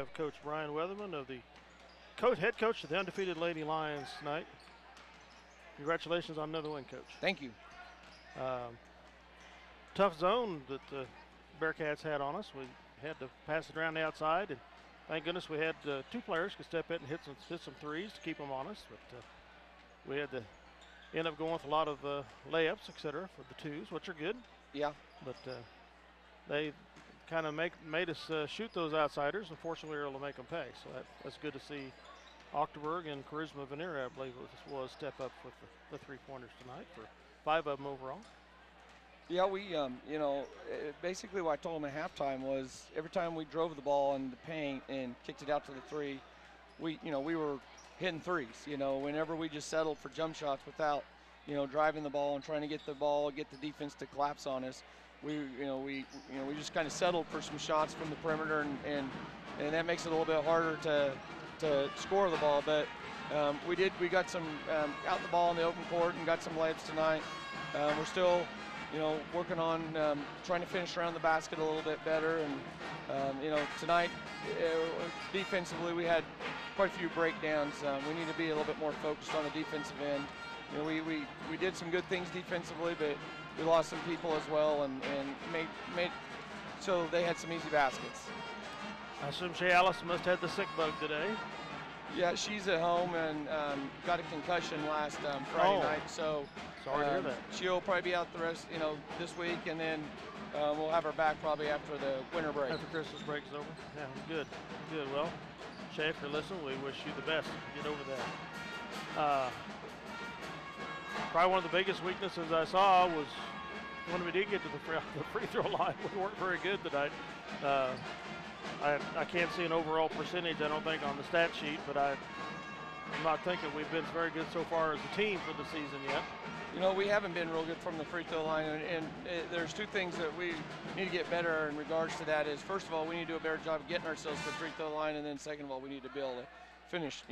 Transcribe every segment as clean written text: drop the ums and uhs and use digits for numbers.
have Coach Brian Weatherman of the head coach of the undefeated Lady Lions tonight. Congratulations on another win, Coach. Thank you. Tough zone that the Bearcats had on us. We had to pass it around the outside, and thank goodness we had two players could step in and hit some threes to keep them honest. But we had to end up going with a lot of layups, etc., for the twos, which are good. Yeah. But they kind of made us shoot those outsiders. Unfortunately, we were able to make them pay. So that's good to see. Octoberg and Charisma Venera, I believe it was step up with the three-pointers tonight for 5 of them overall. Yeah, we, basically what I told them at halftime was every time we drove the ball in the paint and kicked it out to the three, we were hitting threes. Whenever we just settled for jump shots without, driving the ball and trying to get the ball, get the defense to collapse on us, we just kind of settled for some shots from the perimeter, and that makes it a little bit harder to score the ball. But we got some out the ball in the open court and got some layups tonight. We're still working on trying to finish around the basket a little bit better. And, tonight, defensively, we had quite a few breakdowns. We need to be a little bit more focused on the defensive end. We did some good things defensively, but we lost some people as well and made so they had some easy baskets. I assume Shay Allison must have had the sick bug today. Yeah, she's at home and got a concussion last Friday night. So sorry to hear that. She'll probably be out the rest, this week, and then we'll have her back probably after the winter break. After Christmas break is over. Yeah, good. Well, Shay, if you're listening, we wish you the best. Get over that. Probably one of the biggest weaknesses I saw was when we did get to the free throw line. We weren't very good tonight. I can't see an overall percentage, I don't think, on the stat sheet, but I'm not thinking we've been very good so far as a team for the season yet. We haven't been real good from the free throw line, and there's two things that we need to get better in regards to that. Is first of all, we need to do a better job of getting ourselves to the free throw line, and then second of all, we need to be able to finish,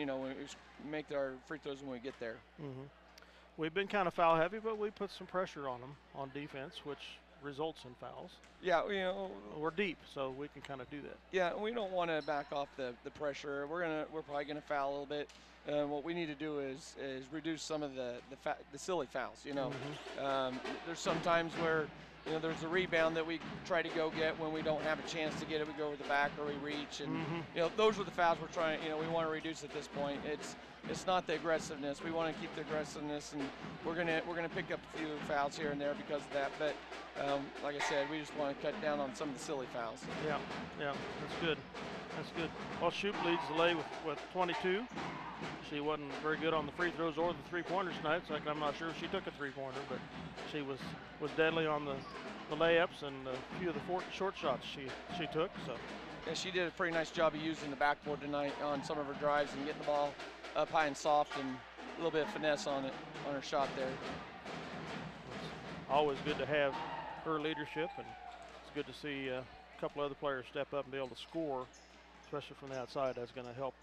make our free throws when we get there. Mm-hmm. We've been kind of foul heavy, but we put some pressure on them on defense, which results in fouls. Yeah, we're deep, so we can kind of do that. Yeah, we don't want to back off the pressure. We're probably gonna foul a little bit. What we need to do is reduce some of the silly fouls. There's some times where there's a rebound that we try to go get when we don't have a chance to get it. We go over the back or we reach, and those are the fouls we're trying. We want to reduce at this point. It's not the aggressiveness. We want to keep the aggressiveness, and we're gonna pick up a few fouls here and there because of that. But like I said, we just want to cut down on some of the silly fouls. Yeah, that's good. Well, Shoup leads the lay with 22. She wasn't very good on the free throws or the three-pointers tonight, so I'm not sure if she took a three-pointer, but she was deadly on the layups and a few of the short shots she took. So yeah, she did a pretty nice job of using the backboard tonight on some of her drives and getting the ball up high and soft and a little bit of finesse on her shot there. It's always good to have her leadership, and it's good to see a couple other players step up and be able to score, especially from the outside. That's going to help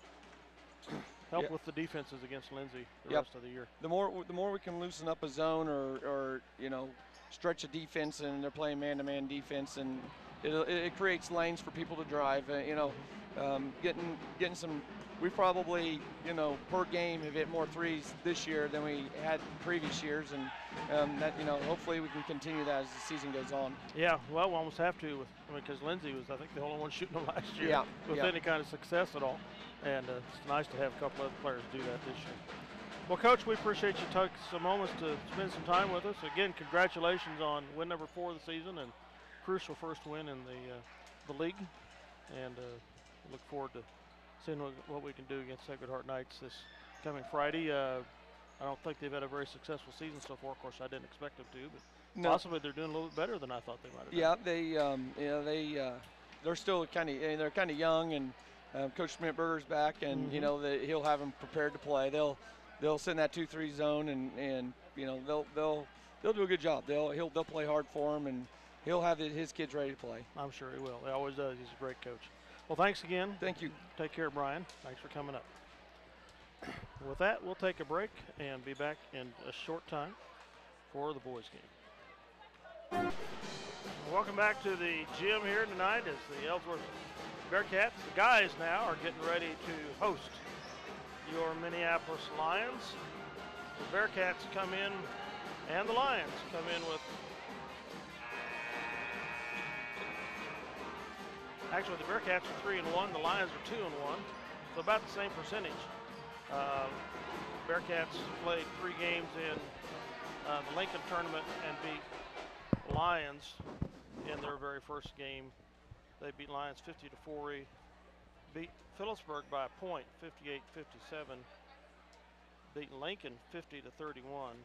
with the defenses against Lindsay the rest of the year. The more we can loosen up a zone or stretch a defense, and they're playing man-to-man defense, and it creates lanes for people to drive. Getting some. We probably per game have hit more threes this year than we had previous years, and that hopefully we can continue that as the season goes on. Yeah, well, we almost have to because Lindsay was, I think, the only one shooting them last year with any kind of success at all. And it's nice to have a couple other players do that this year. Well, Coach, we appreciate you taking some moments to spend some time with us. Again, congratulations on win number 4 of the season and crucial first win in the league. And look forward to seeing what we can do against Sacred Heart Knights this coming Friday. I don't think they've had a very successful season so far. Of course, I didn't expect them to, but possibly they're doing a little bit better than I thought they might have done. Yeah, they're still kind of young, and Coach Schmidtberger's back, and he'll have them prepared to play. They'll send that 2-3 zone, and they'll do a good job. They'll play hard for him, and he'll have his kids ready to play. I'm sure he will. He always does. He's a great coach. Well, thanks again. Thank you. Take care, Brian. Thanks for coming up. With that, we'll take a break and be back in a short time for the boys' game. Welcome back to the gym here tonight as the Ellsworth Bearcats, the guys now are getting ready to host your Minneapolis Lions. The Bearcats come in, and the Lions come in with, actually the Bearcats are 3-1, the Lions are 2-1, so about the same percentage. Bearcats played 3 games in the Lincoln tournament and beat Lions in their very first game. They beat Lions 50-40, beat Phillipsburg by a point, 58-57, beat Lincoln 50-31,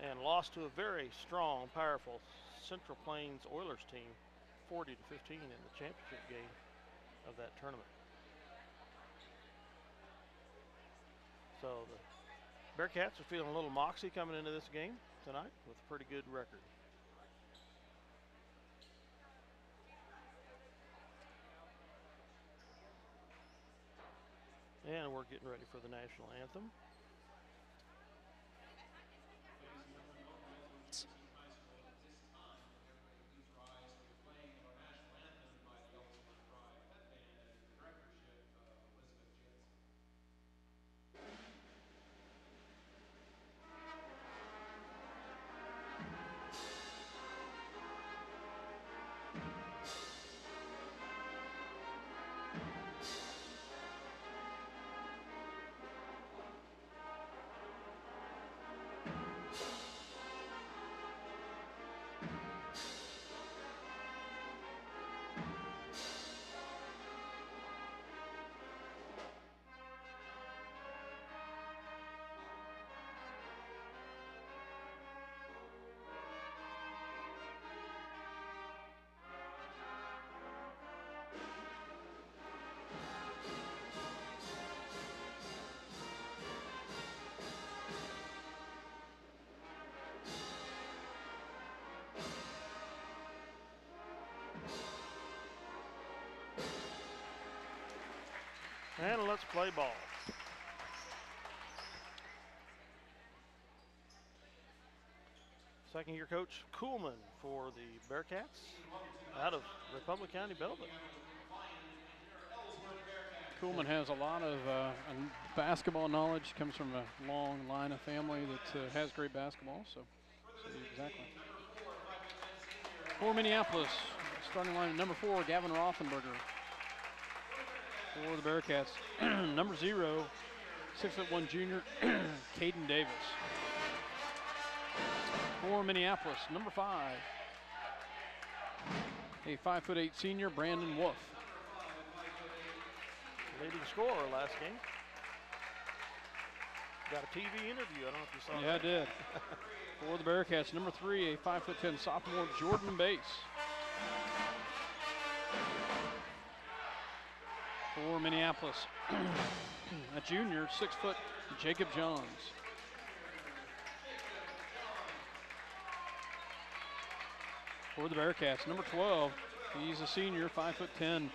and lost to a very strong, powerful Central Plains Oilers team, 40-15 in the championship game of that tournament. So the Bearcats are feeling a little moxie coming into this game tonight with a pretty good record. And we're getting ready for the national anthem. And let's play ball. Second-year coach Kuhlman for the Bearcats out of Republic County, Belleville. Kuhlman has a lot of basketball knowledge, comes from a long line of family that has great basketball, so exactly. For Minneapolis, starting line at number 4, Gavin Rothenberger. For the Bearcats, number 0, 6'1" junior, Caden Davis. For Minneapolis, number 5, a 5'8" senior, Brandon Wolf. Leading scorer last game. Got a TV interview, I don't know if you saw that. Yeah, I did. For the Bearcats, number 3, a 5'10" sophomore, Jordan Bass. For Minneapolis, a junior, 6 foot, Jacob Johns. For the Bearcats, number 12, he's a senior, 5'10",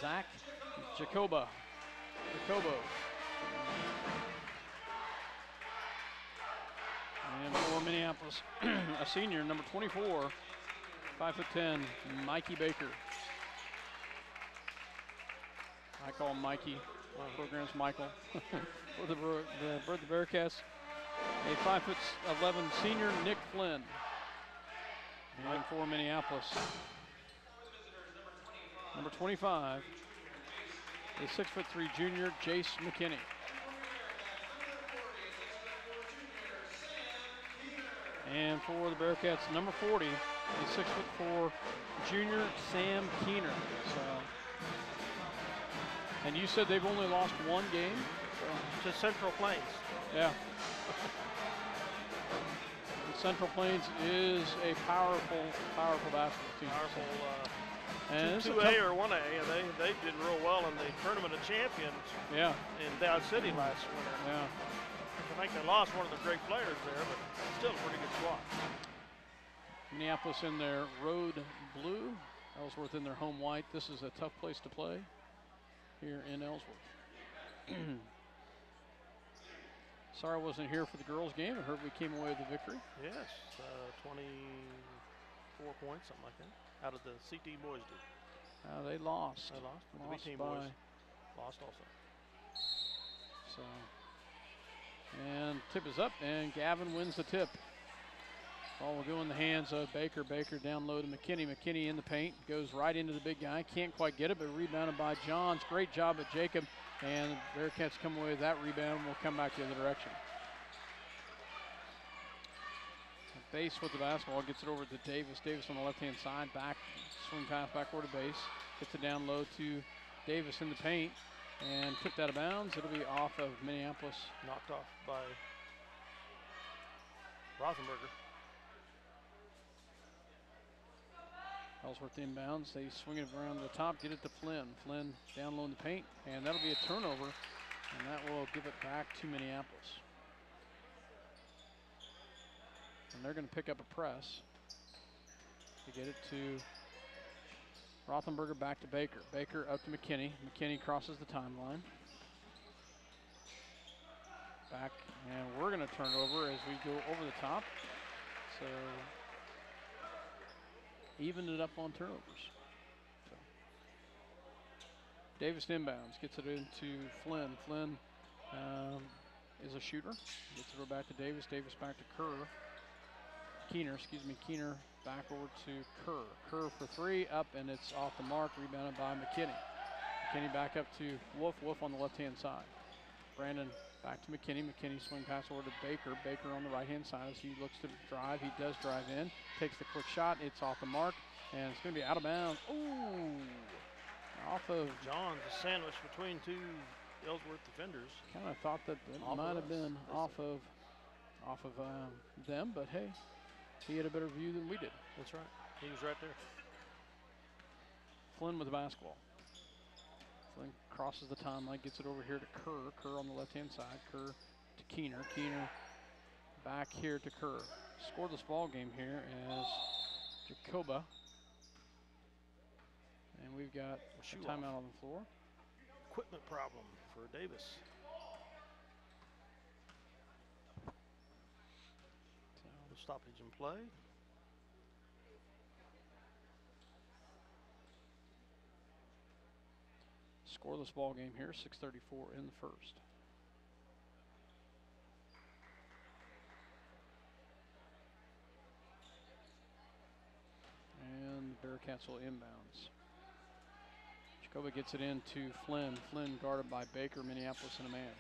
Zach Jacobo. And for Minneapolis, a senior, number 24, 5'10", Mikey Baker. I call him Mikey. My program's Michael. For the Bearcats, a 5'11" senior, Nick Flynn. And for Minneapolis, number 25, a 6'3" junior, Jace McKinney. And for the Bearcats, number 40, a 6'4" junior, Sam Keener. So, and you said they've only lost 1 game? To Central Plains. Yeah. Central Plains is a powerful basketball team. And 2A or 1A, and they did real well in the Tournament of Champions. Yeah. In Dow City last winter. Yeah. I think they lost one of the great players there, but still a pretty good squad. Minneapolis in their road blue, Ellsworth in their home white. This is a tough place to play here in Ellsworth. Sorry I wasn't here for the girls' game. I heard we came away with a victory. Yes, 24 points, something like that, out of the CT boys did. They lost. They lost. The Lost big team by boys lost also. So, and tip is up, and Gavin wins the tip. Ball will go in the hands of Baker. Baker down low to McKinney. McKinney in the paint, goes right into the big guy. Can't quite get it, but rebounded by Johns. Great job at Jacob, and the Bearcats come away with that rebound. We'll come back the other direction. Base with the basketball, gets it over to Davis. Davis on the left-hand side, back, swing pass backward to Base. Gets it down low to Davis in the paint, and tipped out of bounds. It'll be off of Minneapolis. Knocked off by Rothenberger. Ellsworth inbounds. They swing it around the top, get it to Flynn. Flynn down low in the paint, and that'll be a turnover, and that will give it back to Minneapolis. And they're going to pick up a press to get it to Rothenberger, back to Baker. Baker up to McKinney. McKinney crosses the timeline. Back, and we're going to turn it over as we go over the top. So, even it up on turnovers. So, Davis inbounds, gets it into Flynn. Flynn is a shooter. Gets it back to Davis. Davis back to Keener back over to Kerr. Kerr for three, up, and it's off the mark, rebounded by McKinney. McKinney back up to Wolf. Wolf on the left-hand side. Brandon back to McKinney. McKinney swing pass over to Baker. Baker on the right-hand side as he looks to drive. He does drive in, takes the quick shot. It's off the mark, and it's going to be out of bounds. Ooh, off of Johns, a sandwich between two Ellsworth defenders. Kind of thought that might have been off of them, but hey, he had a better view than we did. That's right. He was right there. Flynn with the basketball. Flynn crosses the timeline, gets it over here to Kerr. Kerr on the left-hand side. Kerr to Keener. Keener back here to Kerr. Scoreless ball game here as Jacoba. And we've got a timeout on the floor. Equipment problem for Davis. So stoppage in play. Scoreless ball game here, 6:34 in the first. And the Bearcats will inbounds. Jacoba gets it into Flynn. Flynn guarded by Baker, Minneapolis in a man.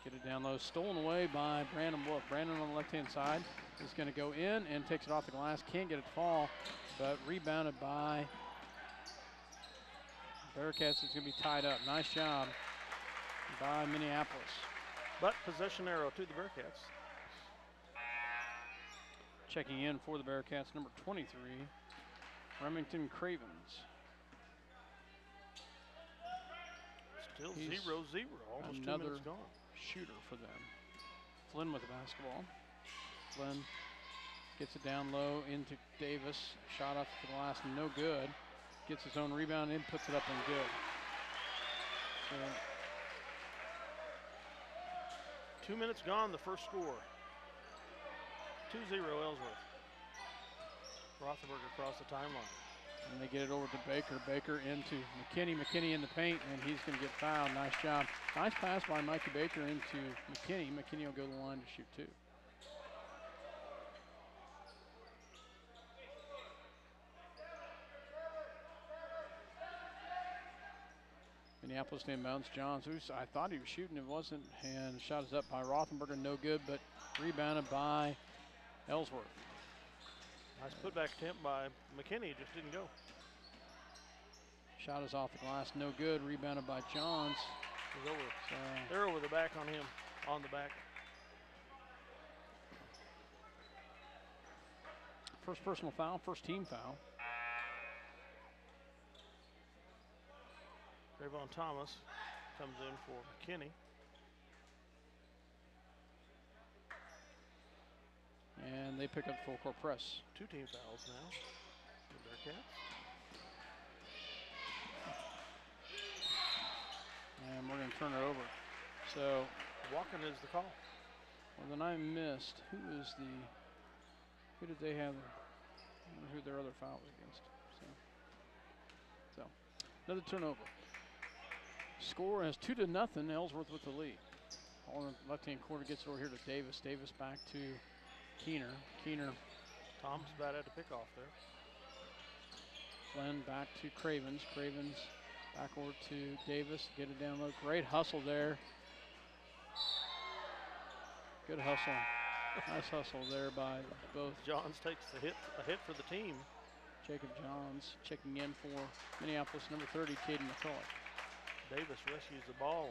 Get it down low, stolen away by Brandon Wolf. Brandon on the left-hand side is going to go in and takes it off the glass. Can't get it to fall, but rebounded by Bearcats. It's going to be tied up. Nice job by Minneapolis. But possession arrow to the Bearcats. Checking in for the Bearcats, number 23, Remington Cravens. Still 0-0, almost 2 minutes gone. Shooter for them. Flynn with the basketball. Flynn gets it down low into Davis. Shot off the glass, no good. Gets his own rebound in, puts it up and good. So 2 minutes gone, the first score. 2-0 Ellsworth. Rothenberger across the timeline. And they get it over to Baker. Baker into McKinney. McKinney in the paint, and he's going to get fouled. Nice job. Nice pass by Mikey Baker into McKinney. McKinney will go to the line to shoot two. Minneapolis inbounds. Johns, who I thought he was shooting, it wasn't, and shot is up by Rothenberger, no good, but rebounded by Ellsworth. Nice putback attempt by McKinney, just didn't go. Shot is off the glass, no good. Rebounded by Johns. He's over. So they're over the back on him, on the back. First personal foul, first team foul. Trayvon Thomas comes in for McKinney. And they pick up full court press. 2 team fouls now for the Bearcats. And we're going to turn it over. So walking is the call. Well, then I missed. Who did they have? I don't know who their other foul was against. So Another turnover. Score is 2-0. Ellsworth with the lead. On the left-hand corner gets it over here to Davis. Davis back to Keener. Keener. Tom's about at the pickoff there. Flynn back to Cravens. Cravens back over to Davis. Get it down low. Great hustle there. Good hustle. Nice hustle there by both. Johns takes a hit for the team. Jacob Johns checking in for Minneapolis, number 30, Caden McCulloch. Davis rescues the ball,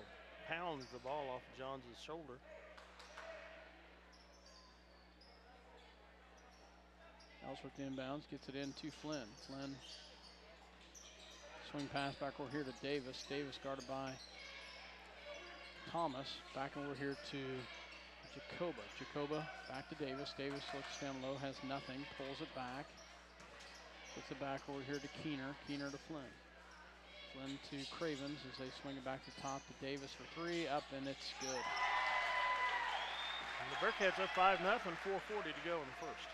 pounds the ball off Johns' shoulder. Ellsworth inbounds, gets it in to Flynn. Flynn swing pass back over here to Davis. Davis guarded by Thomas. Back over here to Jacoba. Jacoba back to Davis. Davis looks down low, has nothing, pulls it back. Gets it back over here to Keener. Keener to Flynn. Flynn to Cravens as they swing it back to top to Davis for three. Up, and it's good. And the Bearcats up 5-0, 4:40 to go in the first.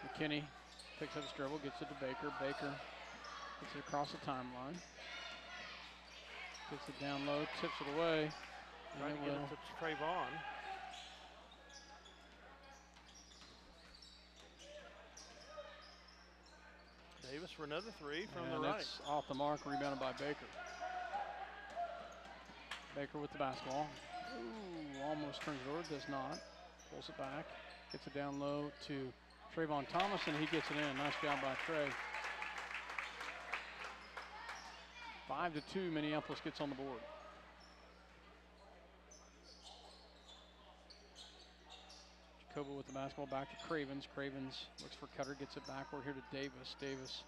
McKinney picks up his dribble, gets it to Baker. Baker gets it across the timeline. Gets it down low, tips it away. Trying to get it to Trayvon. Davis for another three from the right. It's off the mark, rebounded by Baker. Baker with the basketball. Ooh, almost turns it over, does not. Pulls it back, gets it down low to Trayvon Thomas, and he gets it in. Nice job by Trey. 5-2, Minneapolis gets on the board. Jacoba with the basketball back to Cravens. Cravens looks for Cutter, gets it back over here to Davis. Davis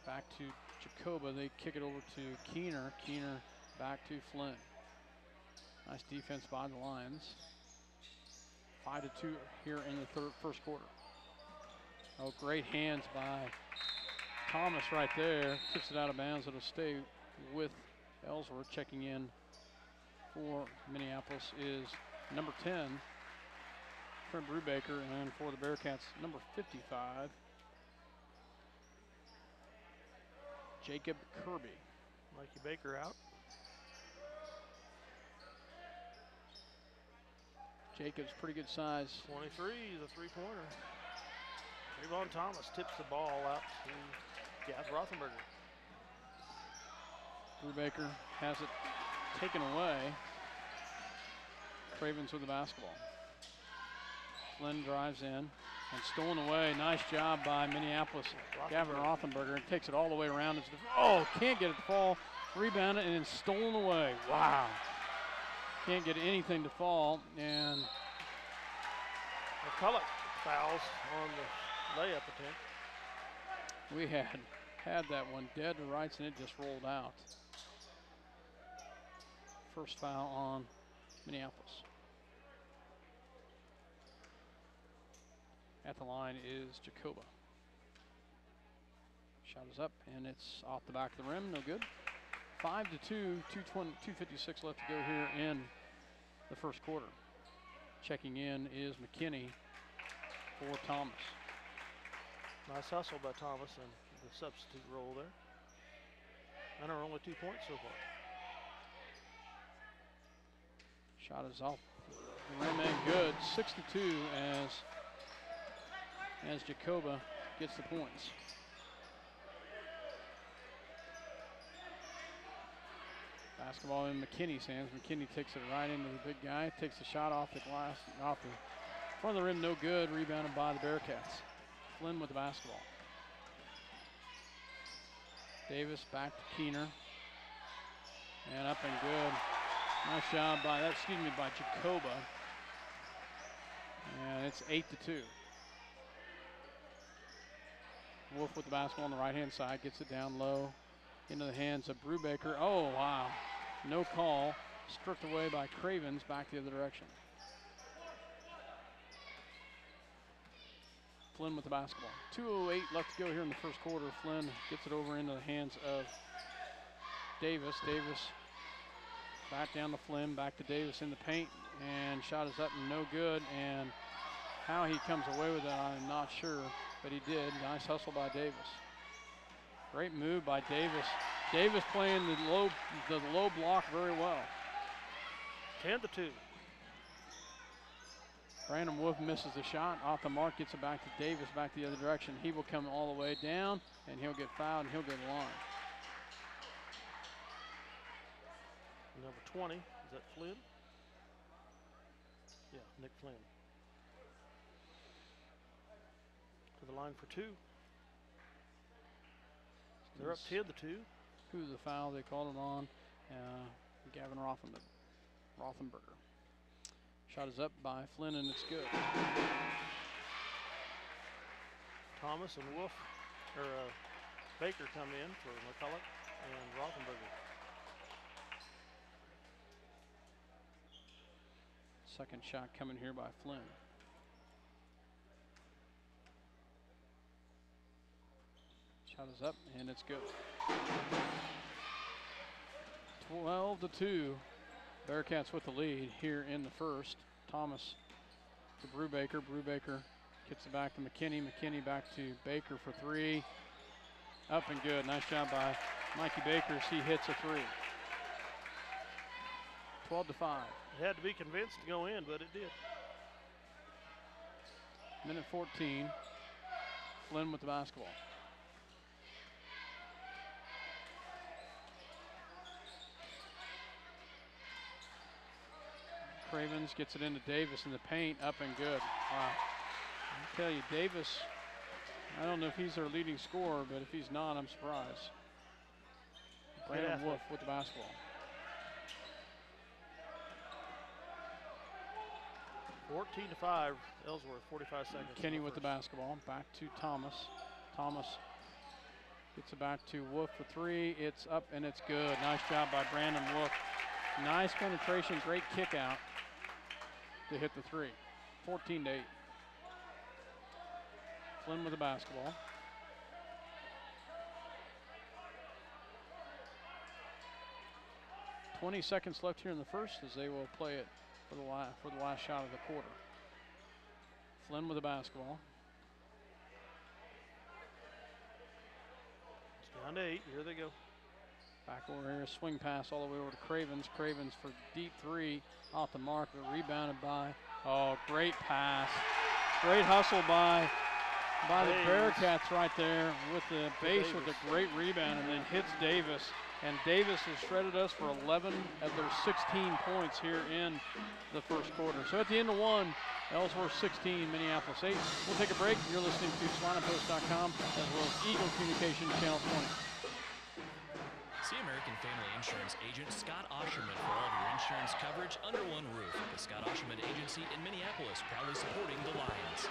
back to Jacoba. They kick it over to Keener. Keener back to Flynn. Nice defense by the Lions. 5-2 here in the first quarter. Oh, great hands by Thomas right there. Tips it out of bounds. It'll stay with Ellsworth. Checking in for Minneapolis is number 10, Trent Brubaker, and for the Bearcats, number 55, Jacob Kirby. Mikey Baker out. Jacob's pretty good size. 23, the three-pointer. Trayvon Thomas tips the ball out to Gav Rothenberger. Brubaker has it taken away. Cravens with the basketball. Flynn drives in and stolen away. Nice job by Minneapolis. Gavin Rothenberger takes it all the way around. Oh, can't get it to fall. Rebounded and then stolen away. Wow. Can't get anything to fall. And McCulloch fouls on the layup attempt. We had that one dead to rights and it just rolled out. First foul on Minneapolis. At the line is Jacoba. Shot is up and it's off the back of the rim, no good. 5-2, 2:56 left to go here in the first quarter. Checking in is McKinney for Thomas. Nice hustle by Thomas and the substitute role there. And are only 2 points so far. Shot is off the rim and good. 6-2 as Jacoba gets the points. Basketball in McKinney's hands. McKinney takes it right into the big guy. Takes the shot off the glass, off the front of the rim, no good. Rebounded by the Bearcats. Flynn with the basketball. Davis back to Keener. And up and good. Nice job by Jacoba. And it's 8-2. Wolf with the basketball on the right-hand side. Gets it down low into the hands of Brubaker. Oh, wow. No call. Stripped away by Cravens back the other direction. Flynn with the basketball. 2:08 left to go here in the first quarter. Flynn gets it over into the hands of Davis. Davis back down to Flynn, back to Davis in the paint, and shot is up and no good. And How he comes away with it, I'm not sure, but he did. Nice hustle by Davis. Great move by Davis. Davis playing the low block very well. 10-2. Brandon Wolf misses the shot. Off the mark, gets it back to Davis, back the other direction. He will come all the way down, and he'll get fouled, and he'll get a line. Number 20, is that Flynn? Yeah, Nick Flynn. To the line for 2. They're up 10-2. Who's the foul they called it on? Gavin Rothenberger. Shot is up by Flynn, and it's good. Thomas and Wolf, or Baker come in for McCulloch and Rothenberger. Second shot coming here by Flynn. Shot is up, and it's good. 12-2. Bearcats with the lead here in the first. Thomas to Brubaker. Brubaker gets it back to McKinney. McKinney back to Baker for 3. Up and good. Nice job by Mikey Baker as he hits a 3. 12-5. It had to be convinced to go in, but it did. Minute 14. Flynn with the basketball. Cravens gets it into Davis in the paint, up and good. Wow. I tell you, Davis, I don't know if he's their leading scorer, but if he's not, I'm surprised. Brandon Wolf with the basketball. 14-5, Ellsworth, 45 seconds. Kenny with the basketball, back to Thomas. Thomas gets it back to Wolf for 3. It's up and it's good. Nice job by Brandon Wolf. Nice penetration, great kick out to hit the 3. 14-8. Flynn with the basketball. .20 seconds left here in the first as they will play it for the last shot of the quarter. Flynn with the basketball. It's down to 8. Here they go. Back over here, swing pass all the way over to Cravens. Cravens for deep 3 off the mark, but rebounded by, great pass. Great hustle by the Bearcats right there with the base with a great rebound, and then hits Davis. And Davis has shredded us for 11 of their 16 points here in the first quarter. So at the end of 1, Ellsworth 16, Minneapolis 8. We'll take a break. You're listening to SalinaPost.com as well as Eagle Communications Channel 20. See American Family Insurance agent Scott Osherman for all of your insurance coverage under one roof. The Scott Osherman Agency in Minneapolis, proudly supporting the Lions.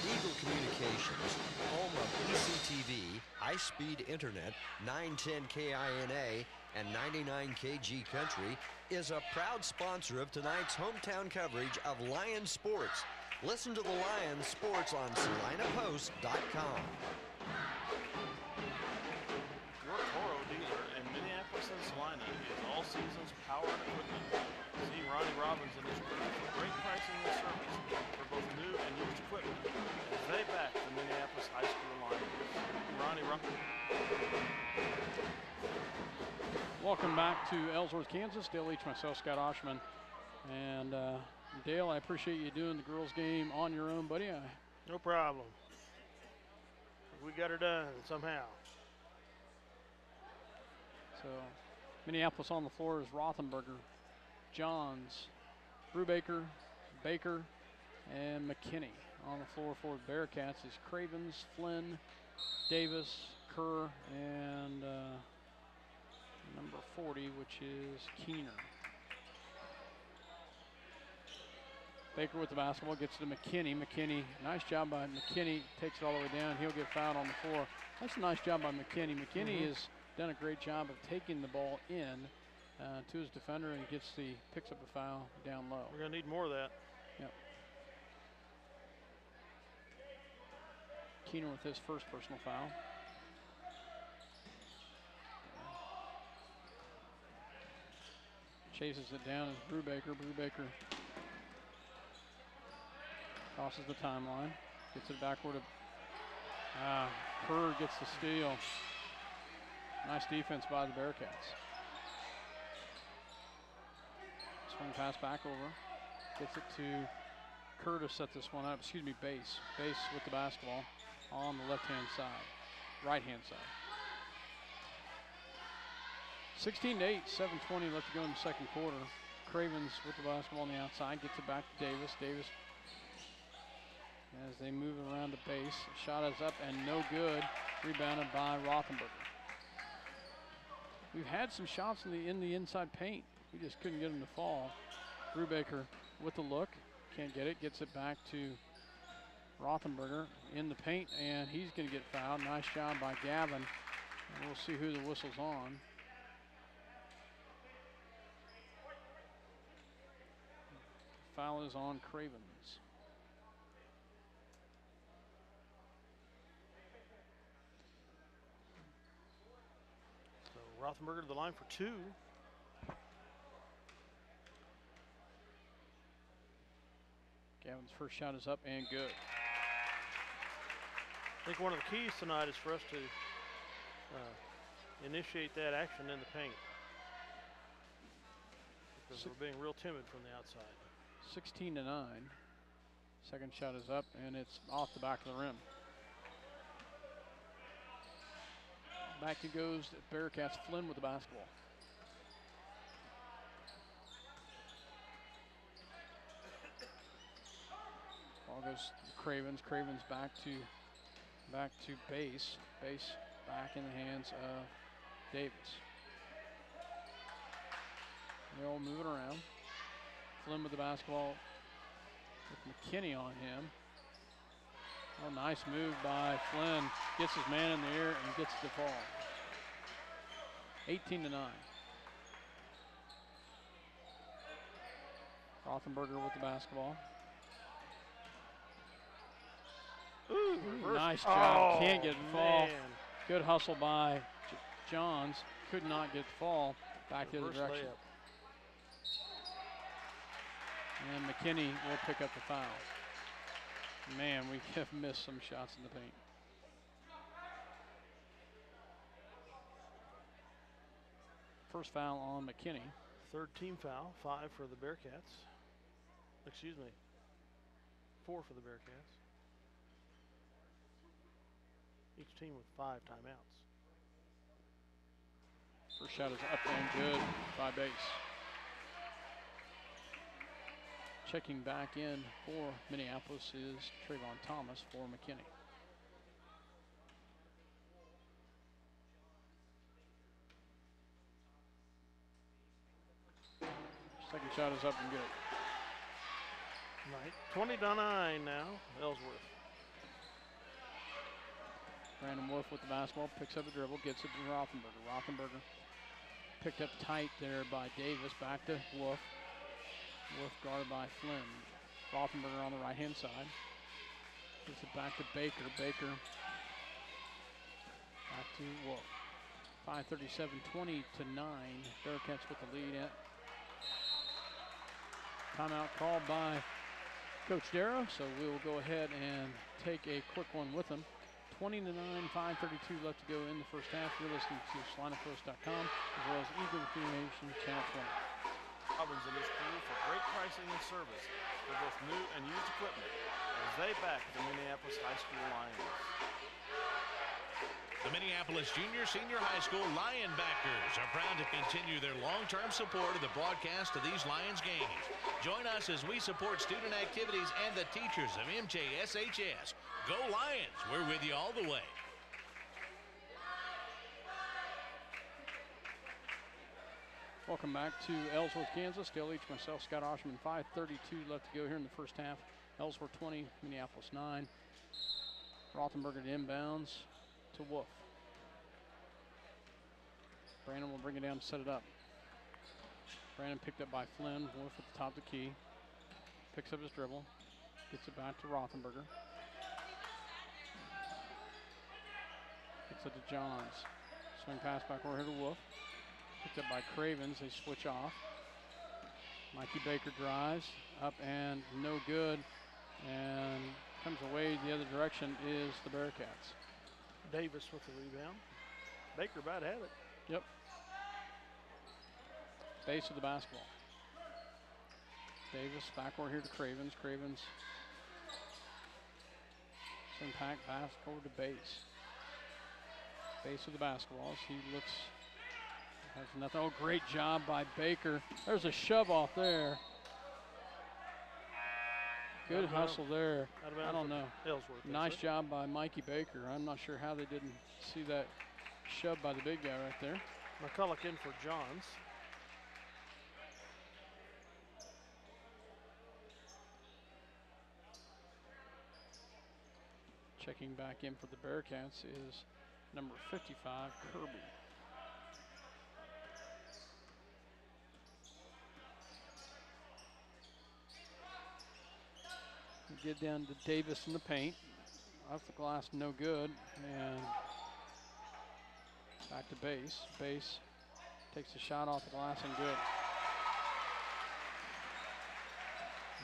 Eagle Communications, home of ECTV, high-speed internet, 910 KINA, and 99 KG Country, is a proud sponsor of tonight's hometown coverage of Lions sports. Listen to the Lions sports on SalinaPost.com. Your Toro dealer in Minneapolis and Salina is all seasons power and equipment. See Ronnie Robbins and his crew for great pricing and service for both new and used equipment as they back the Minneapolis High School Lions. Ronnie Robbins. Welcome back to Ellsworth, Kansas. Dale Leach, myself, Scott Oshman. And Dale, I appreciate you doing the girls' game on your own, buddy. No problem. We got her done somehow. So Minneapolis on the floor is Rothenberger, Johns, Brubaker, Baker, and McKinney. On the floor for the Bearcats is Cravens, Flynn, Davis, Kerr, and number 40, which is Keener. Baker with the basketball, gets to McKinney. McKinney, nice job by McKinney, takes it all the way down. He'll get fouled on the floor. That's a nice job by McKinney. McKinney has done a great job of taking the ball in to his defender and picks up a foul down low. We're going to need more of that. Yep. Keener with his first personal foul. Chases it down as Brubaker. Brubaker Crosses the timeline. Gets it backward to Kerr gets the steal. Nice defense by the Bearcats. Swing pass back over. Gets it to Kerr to set this one up. Excuse me, Base. Base with the basketball on the left-hand side. Right-hand side. 16-8, 7:20 left to go in the second quarter. Cravens with the basketball on the outside. Gets it back to Davis. Davis as they move around the base. Shot is up and no good. Rebounded by Rothenberger. We've had some shots in the inside paint. We just couldn't get them to fall. Brubaker with the look. Can't get it. Gets it back to Rothenberger in the paint, and he's going to get fouled. Nice job by Gavin. And we'll see who the whistle's on. Foul is on Cravens. So Rothenberger to the line for 2. Gavin's first shot is up and good. I think one of the keys tonight is for us to initiate that action in the paint, because we're being real timid from the outside. 16-9. Second shot is up and it's off the back of the rim. Back it goes to Bearcats. Flynn with the basketball. Ball goes to Cravens. Cravens back to Base. Base back in the hands of Davis. They're all moving around. Flynn with the basketball with McKinney on him. Oh, nice move by Flynn. Gets his man in the air and gets the ball. 18-9. Rothenberger with the basketball. Ooh, nice job. Oh, Can't get it to fall. man. Good hustle by Johns. Could not get the fall. Back the other Reverse direction. layup. And McKinney will pick up the foul. Man, we have missed some shots in the paint. First foul on McKinney. Third team foul, 5 for the Bearcats. Excuse me, 4 for the Bearcats. Each team with 5 timeouts. First shot is up and good by Base. Checking back in for Minneapolis is Trayvon Thomas for McKinney. Second shot is up and good. Right. 20-9 now, Ellsworth. Brandon Wolf with the basketball, picks up the dribble, gets it to Rothenberger. Rothenberger picked up tight there by Davis, back to Wolf. Wolf guarded by Flynn. Rothenberger on the right-hand side. Gets it back to Baker. Baker back to Wolf. 5:37, 20-9. Bearcats with the lead. Timeout called by Coach Darrow, so we will go ahead and take a quick one with them. 20-9, 5:32 left to go in the first half. You're listening to SalinaPost.com as well as Eagle Communication Channel 20. Robbins and his crew for great pricing and service for both new and used equipment as they back the Minneapolis High School Lions. The Minneapolis Junior Senior High School Lionbackers are proud to continue their long-term support of the broadcast of these Lions games. Join us as we support student activities and the teachers of MJSHS. Go Lions! We're with you all the way. Welcome back to Ellsworth, Kansas. Dale Leach, myself, Scott Osherman. 5:32 left to go here in the first half. Ellsworth 20, Minneapolis 9. Rothenberger to inbounds to Wolf. Brandon will bring it down to set it up. Brandon picked up by Flynn. Wolf at the top of the key. Picks up his dribble. Gets it back to Rothenberger. Gets it to Johns. Swing pass back over here to Wolf. Picked up by Cravens. They switch off. Mikey Baker drives up and no good. And comes away the other direction is the Bearcats. Davis with the rebound. Baker about had it. Yep. Base of the basketball. Davis backward here to Cravens. Cravens impact pass over to base. Base of the basketball. He looks, has nothing. Oh, great job by Baker. There's a shove off there. Good hustle there. I don't know. Ellsworth, nice job by Mikey Baker. I'm not sure how they didn't see that shove by the big guy right there. McCulloch in for Johns. Checking back in for the Bearcats is number 55, Kirby. We get down to Davis in the paint. Off the glass, no good. And back to base. Base takes a shot off the glass and good.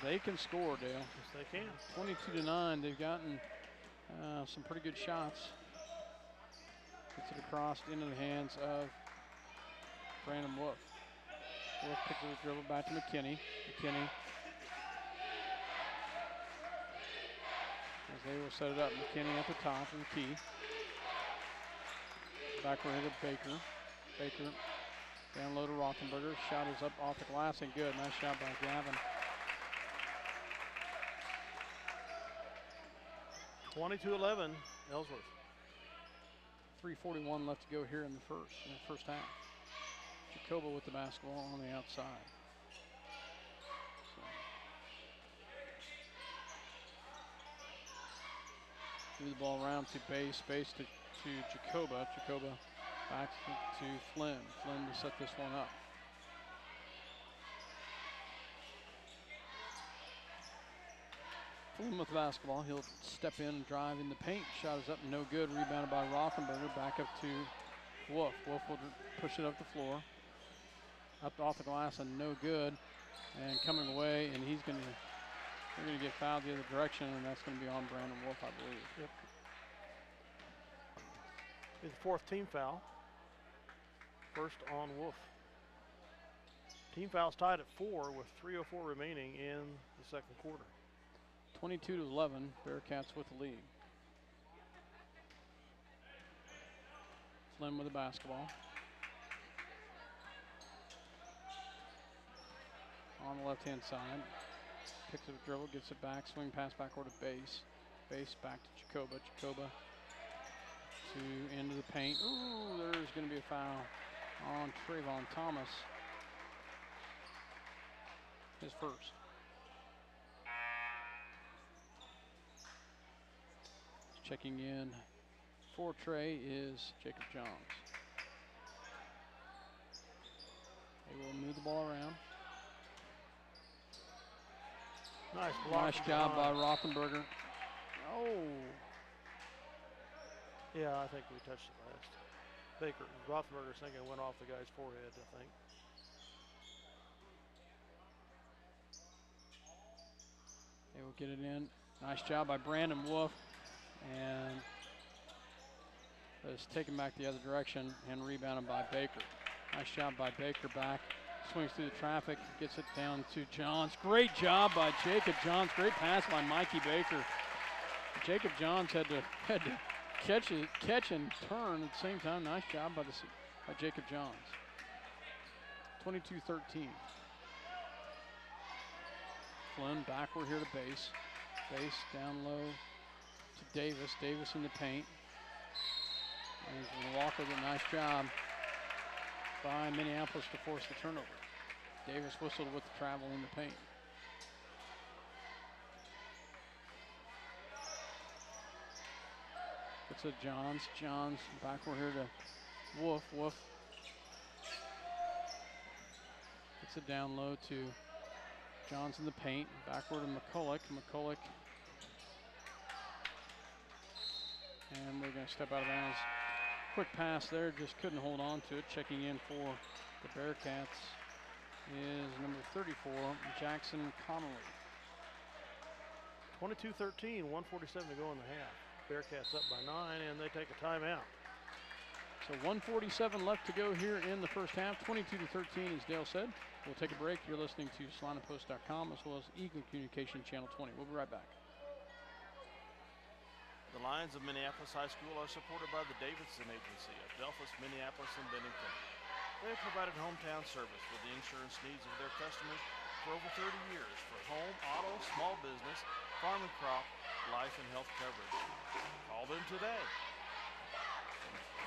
They can score, Dale. Yes, they can. 22-9. They've gotten some pretty good shots. Gets it across into the hands of Brandon Wolf. Wolf picks up the dribble back to McKinney. McKinney. As they will set it up, McKinney at the top of the key. Backward hit of Baker. Baker down low to Rothenberger. Shot is up off the glass and good. Nice shot by Gavin. 22-11, Ellsworth. 3:41 left to go here in the first half. Jacoba with the basketball on the outside. Threw the ball around to base to Jacoba. Jacoba back to Flynn. Flynn to set this one up. Flynn with the basketball. He'll step in and drive in the paint. Shot is up, no good. Rebounded by Rothenberger. Back up to Wolf. Wolf will push it up the floor. Up off the glass and no good. And coming away, and they're going to get fouled the other direction, and that's going to be on Brandon Wolf, I believe. Yep. Be the fourth team foul. First on Wolf. Team fouls tied at 4 with 3:04 remaining in the second quarter. 22-11, Bearcats with the lead. Flynn with the basketball. On the left-hand side. Picks up a dribble, gets it back, swing pass backward to base. Base back to Jacoba. Jacoba to into the paint. Ooh, there's going to be a foul on Trayvon Thomas. His first. Checking in for Trey is Jacob Johns. They will move the ball around. Nice block. Nice job by Rothenberger. Oh. Yeah, I think we touched it last. Baker, Rothenberger's thinking it went off the guy's forehead, I think. They will get it in. Nice job by Brandon Wolf. And it's taken back the other direction and rebounded by Baker. Nice job by Baker back. Swings through the traffic, gets it down to Johns. Great job by Jacob Johns. Great pass by Mikey Baker. Jacob Johns had to catch and turn at the same time. Nice job by Jacob Johns. 22-13. Flynn backward here to base. Base down low to Davis. Davis in the paint. And Walker did a nice job by Minneapolis to force the turnover. Davis whistled with the travel in the paint. It's a Johns. Johns backward here to Wolf. Wolf gets it down low to Johns in the paint. Backward to McCulloch. McCulloch. And they're going to step out of bounds. Quick pass there, just couldn't hold on to it. Checking in for the Bearcats is number 34, Jackson Connolly. 22-13, 1:47 to go in the half. Bearcats up by 9, and they take a timeout. So 1:47 left to go here in the first half. 22-13, as Dale said. We'll take a break. You're listening to SalinaPost.com as well as Eagle Communication Channel 20. We'll be right back. The Lions of Minneapolis High School are supported by the Davidson Agency of Delphus, Minneapolis, and Bennington. They have provided hometown service for the insurance needs of their customers for over 30 years for home, auto, small business, farm and crop, life and health coverage. Call them today.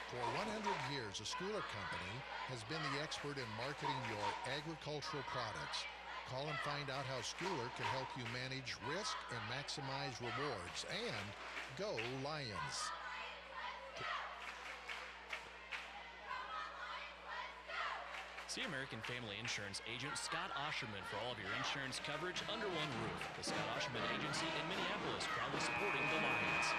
For 100 years, a Schooler Company has been the expert in marketing your agricultural products. Call and find out how Schooler can help you manage risk and maximize rewards. And go Lions! See American Family Insurance agent Scott Osherman for all of your insurance coverage under one roof. The Scott Osherman Agency in Minneapolis, proudly supporting the Lions.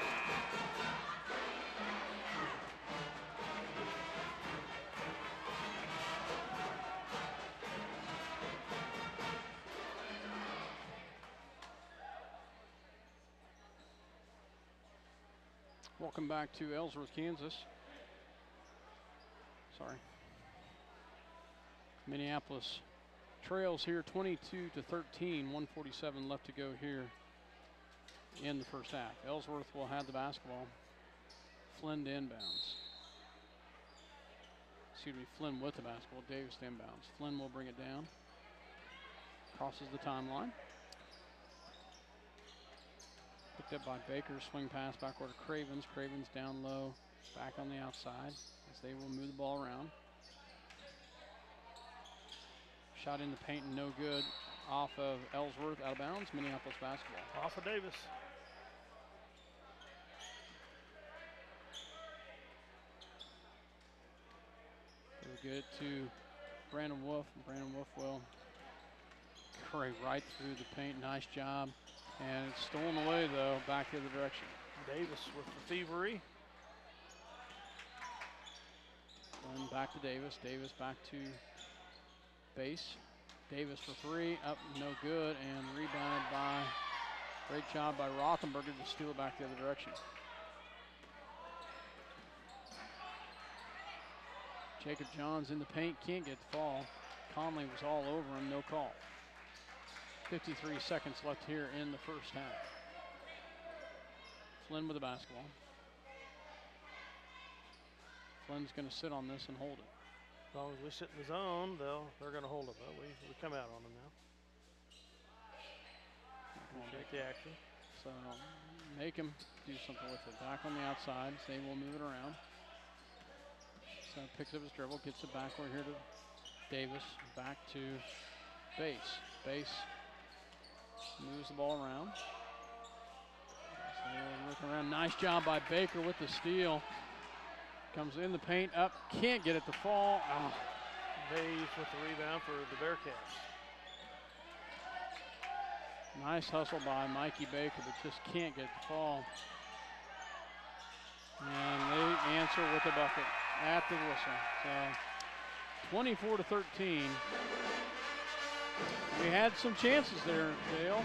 Welcome back to Ellsworth, Kansas. Sorry. Minneapolis trails here 22-13, 1:47 left to go here in the first half. Ellsworth will have the basketball. Flynn to inbounds. Excuse me, Flynn with the basketball. Davis to inbounds. Flynn will bring it down. Crosses the timeline. Picked up by Baker. Swing pass backward to Cravens. Cravens down low. Back on the outside as they will move the ball around. Shot in the paint and no good. Off of Ellsworth, out of bounds. Minneapolis basketball. Off of Davis. They'll get it to Brandon Wolf. Brandon Wolf will curry right through the paint. Nice job. And it's stolen away, though, back the other direction. Davis with the thievery. Flynn back to Davis. Davis back to base. Davis for three. Up, no good. And rebounded by, great job by Rothenberger to steal it back the other direction. Jacob Johns in the paint. Can't get the fall. Conley was all over him. No call. 53 seconds left here in the first half. Flynn with the basketball. Flynn's going to sit on this and hold it. As long as we sit in the zone, they're going to hold it. But we come out on them now. Appreciate the action. So make him do something with it. Back on the outside. They will move it around. So picks up his dribble, gets it backward here to Davis. Back to base. Base. Moves the ball around. So looking around. Nice job by Baker with the steal. Comes in the paint, up, can't get it to fall. Mays with the rebound for the Bearcats. Nice hustle by Mikey Baker, but just can't get it to fall. And they answer with a bucket at the whistle. So 24-13. We had some chances there, Dale.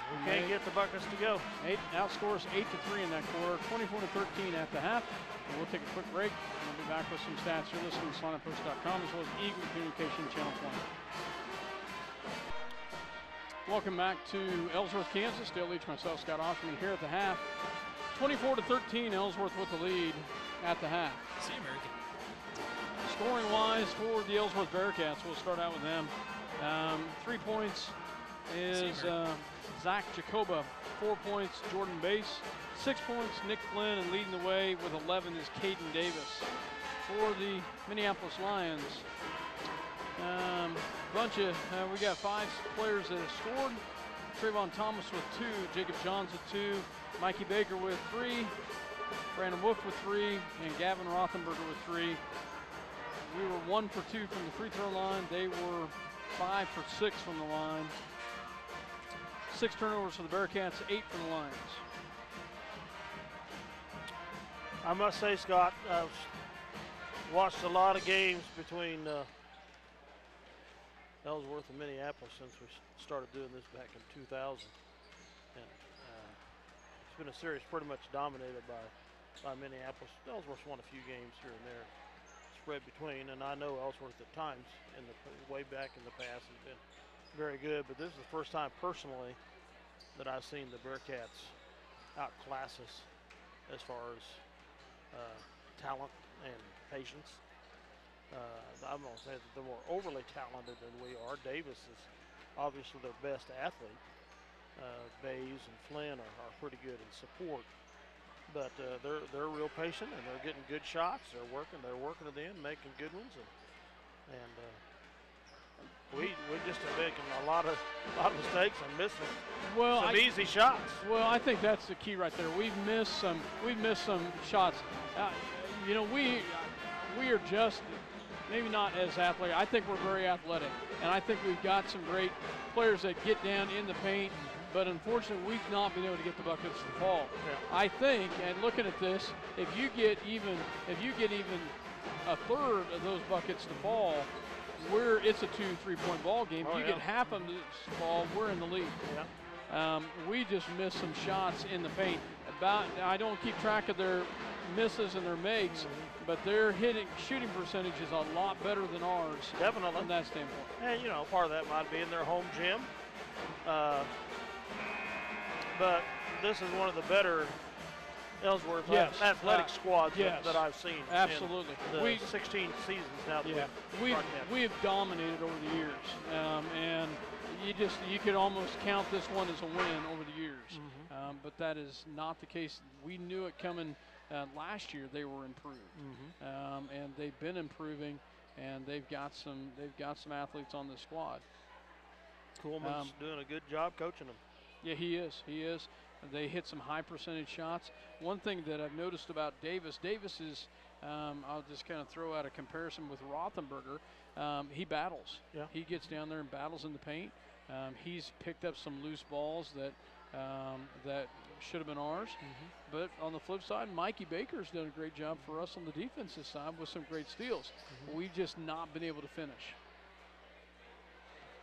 We can't get the buckets to go. Outscores 8-3 in that quarter. 24-13 at the half. And we'll take a quick break. We'll be back with some stats. You're listening to SalinaPost.com as well as Eagle Communication Channel 20. Welcome back to Ellsworth, Kansas. Dale Leach, myself, Scott Osherman here at the half. 24-13, Ellsworth with the lead at the half. See American. Scoring-wise for the Ellsworth Bearcats, we'll start out with them. 3 points is Zach Jacoba. 4 points, Jordan Bass. 6 points, Nick Flynn, and leading the way with 11 is Caden Davis. For the Minneapolis Lions, we got 5 players that have scored. Trayvon Thomas with 2, Jacob Johns with 2, Mikey Baker with 3, Brandon Wolf with 3, and Gavin Rothenberger with 3. We were 1 for 2 from the free throw line. They were 5 for 6 from the line. 6 turnovers for the Bearcats, 8 for the Lions. I must say, Scott, I've watched a lot of games between Ellsworth and Minneapolis since we started doing this back in 2000. been a series pretty much dominated by Minneapolis. Ellsworth won a few games here and there, spread between, and I know Ellsworth at times way back in the past has been very good, but this is the first time personally that I've seen the Bearcats outclass us as far as talent and patience. I'm going to say that they're more overly talented than we are. Davis is obviously their best athlete. Bays and Flynn are pretty good in support, but they're real patient and they're getting good shots. They're working it in, making good ones, and we just are making a lot of mistakes and missing some easy shots. Well, I think that's the key right there. We've missed some shots. You know, we are just maybe not as athletic. I think we're very athletic, and I think we've got some great players that get down in the paint. But unfortunately, we've not been able to get the buckets to fall. Yeah. I think, and looking at this, if you get even a third of those buckets to fall, it's a 2 3-point ball game. If you get half of them to fall, we're in the lead. Yeah. We just missed some shots in the paint. I don't keep track of their misses and their makes, but their shooting percentage is a lot better than ours. Definitely. From that standpoint. And you know, part of that might be in their home gym. But this is one of the better Ellsworth athletic squads that I've seen. Absolutely. In the 16 seasons now. We have dominated over the years, and you could almost count this one as a win over the years. But that is not the case. We knew it coming last year. They were improved, and they've been improving, and they've got some athletes on the squad. Coolman's doing a good job coaching them. Yeah, he is. They hit some high percentage shots. One thing that I've noticed about Davis is, I'll just kind of throw out a comparison with Rothenberger. He battles. Yeah. He gets down there and battles in the paint. He's picked up some loose balls that should have been ours. But on the flip side, Mikey Baker's done a great job for us on the defensive side with some great steals. We've just not been able to finish.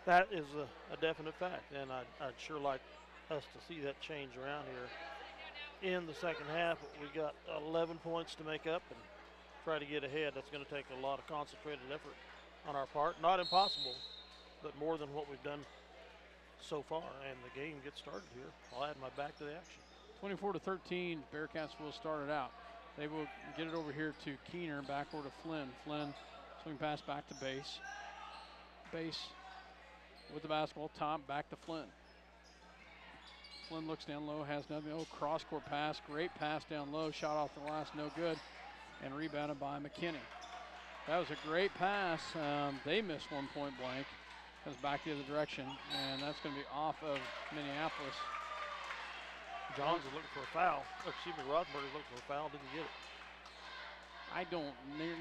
That is a definite fact, and I'd sure like us to see that change around here in the second half. We got 11 points to make up and try to get ahead. That's going to take a lot of concentrated effort on our part. Not impossible, but more than what we've done so far, and the game gets started here. I'll add my back to the action. 24-13, Bearcats will start it out. They will get it over here to Keener, back over to Flynn. Flynn swing pass back to Base. Base with the basketball, top, back to Flynn. Flynn looks down low, has nothing. Oh, cross-court pass, great pass down low, shot off the glass, no good, and rebounded by McKinney. That was a great pass. They missed one point blank. Comes back the other direction, and that's going to be off of Minneapolis. Johns is looking for a foul. Rothenberg is looking for a foul. Didn't get it. I don't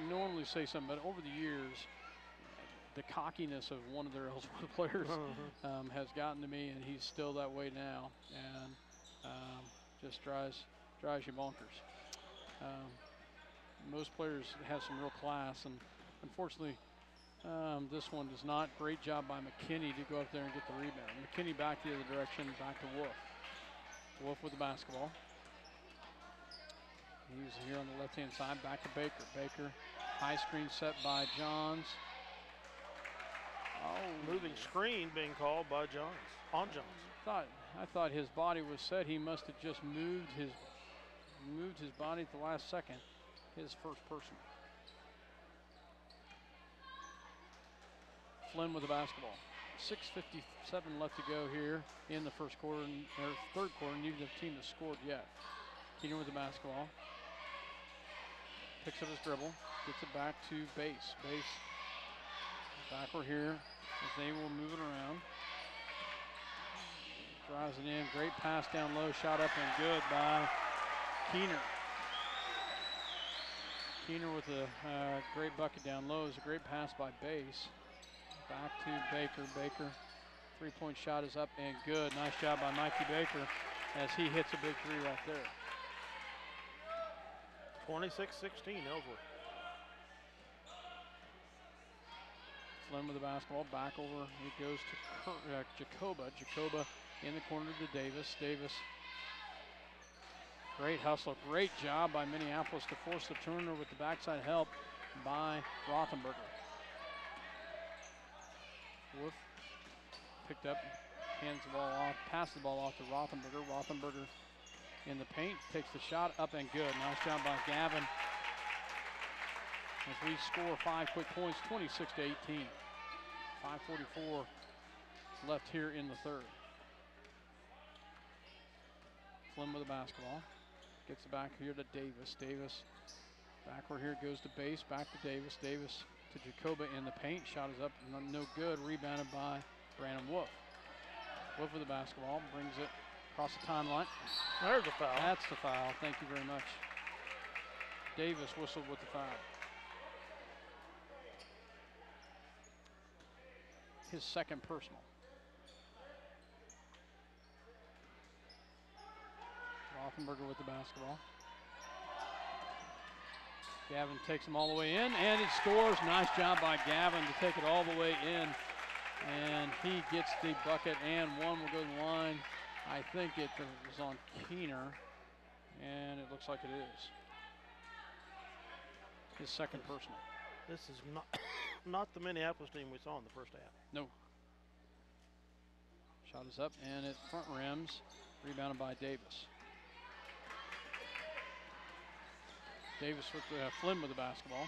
normally say something, but over the years, the cockiness of one of their Ellsworth players has gotten to me, and he's still that way now, and just drives you bonkers. Most players have some real class, and unfortunately, this one does not. Great job by McKinney to go up there and get the rebound. McKinney back the other direction, back to Wolf. Wolf with the basketball. He's here on the left-hand side, back to Baker. Baker, high screen set by Johns. Oh, moving screen being called by Johns, on Johns. I thought his body was set. He must have just moved his body at the last second. His first person. Flynn with the basketball. 6:57 left to go here in the first quarter, or third quarter. Neither team has scored yet. Keener with the basketball. Picks up his dribble, gets it back to Base. Base backward here. They will move it around. Drives it in. Great pass down low. Shot up and good by Keener. Keener with a great bucket down low. Is a great pass by Base. Back to Baker. Baker, three-point shot is up and good. Nice job by Mikey Baker as he hits a big three right there. 26-16, Ellsworth. Flynn with the basketball, back over. He goes to Jacoba. Jacoba in the corner to Davis. Davis Great hustle, great job by Minneapolis to force the turnover with the backside help by Rothenberger. Wolf picked up, hands the ball off, passes the ball off to Rothenberger. Rothenberger in the paint, takes the shot up and good. Nice job by Gavin. As we score 5 quick points, 26-18. 5:44 left here in the third. Flynn with the basketball. Gets it back here to Davis. Davis backward here, goes to base, back to Davis. Davis to Jacoba in the paint. Shot is up, no good. Rebounded by Brandon Wolf. Wolf with the basketball, brings it across the timeline. There's a foul. That's the foul. Thank you very much. Davis whistled with the foul. His second personal. Rothenberger with the basketball. Gavin takes him all the way in, and he scores. Nice job by Gavin to take it all the way in. And he gets the bucket, and one will go to the line. I think it was on Keener, and it looks like it is. His second personal. This is not the Minneapolis team we saw in the first half. No. Shot is up, and it front rims. Rebounded by Davis. Davis with Flynn with the basketball.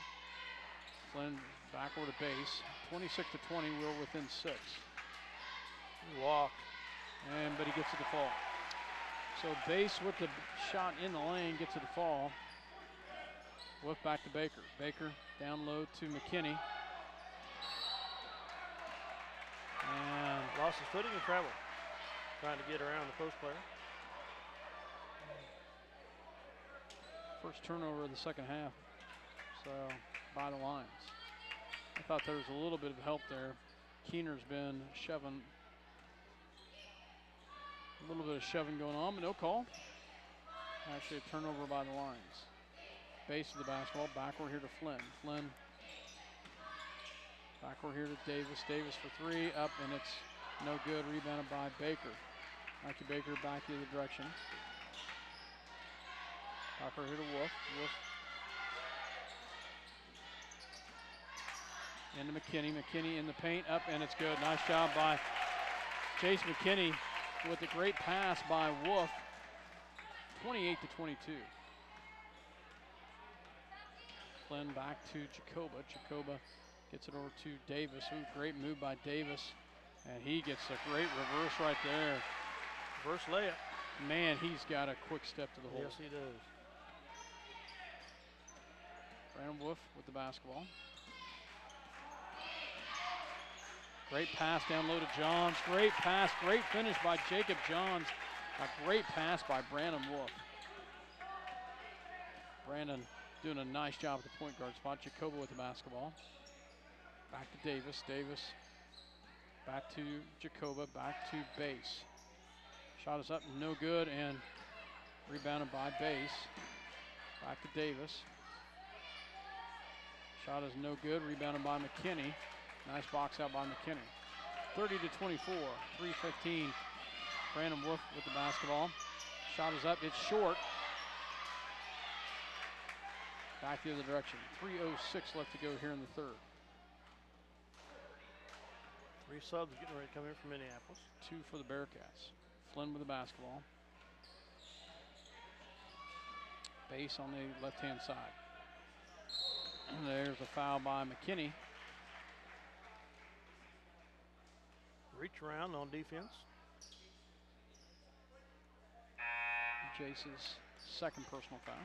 Flynn backward to base. 26-20, we're within 6. Walk. But he gets it to fall. So Base with the shot in the lane gets it to fall. Wolf back to Baker. Baker down low to McKinney. And lost his footing and travel. Trying to get around the post player. First turnover of the second half. So by the lines. I thought there was a little bit of help there. Keener's been shoving. A little bit of shoving going on, but no call. Actually a turnover by the lines. Base of the basketball, backward here to Flynn. Flynn backward here to Davis. Davis for 3, up, and it's no good. Rebounded by Baker. Mikey Baker back the other direction. Backward here to Wolf. Wolf into McKinney. McKinney in the paint, up, and it's good. Nice job by Chase McKinney with a great pass by Wolf. 28-22. Flynn back to Jacoba. Jacoba gets it over to Davis. Ooh, great move by Davis. And he gets a great reverse right there. Reverse layup. Man, he's got a quick step to the hole. Yes, he does. Brandon Wolf with the basketball. Great pass down low to Johns. Great pass, great finish by Jacob Johns. A great pass by Brandon Wolf. Brandon doing a nice job at the point guard spot. Jacoba with the basketball. Back to Davis. Davis back to Jacoba. Back to Base. Shot is up, no good, and rebounded by Base. Back to Davis. Shot is no good. Rebounded by McKinney. Nice box out by McKinney. 30-24. 3:15. Brandon Wolf with the basketball. Shot is up. It's short. Back the other direction. 3:06 left to go here in the third. 3 subs getting ready to come in from Minneapolis. 2 for the Bearcats. Flynn with the basketball. Base on the left-hand side. And there's a foul by McKinney. Reach around on defense. Jace's second personal foul.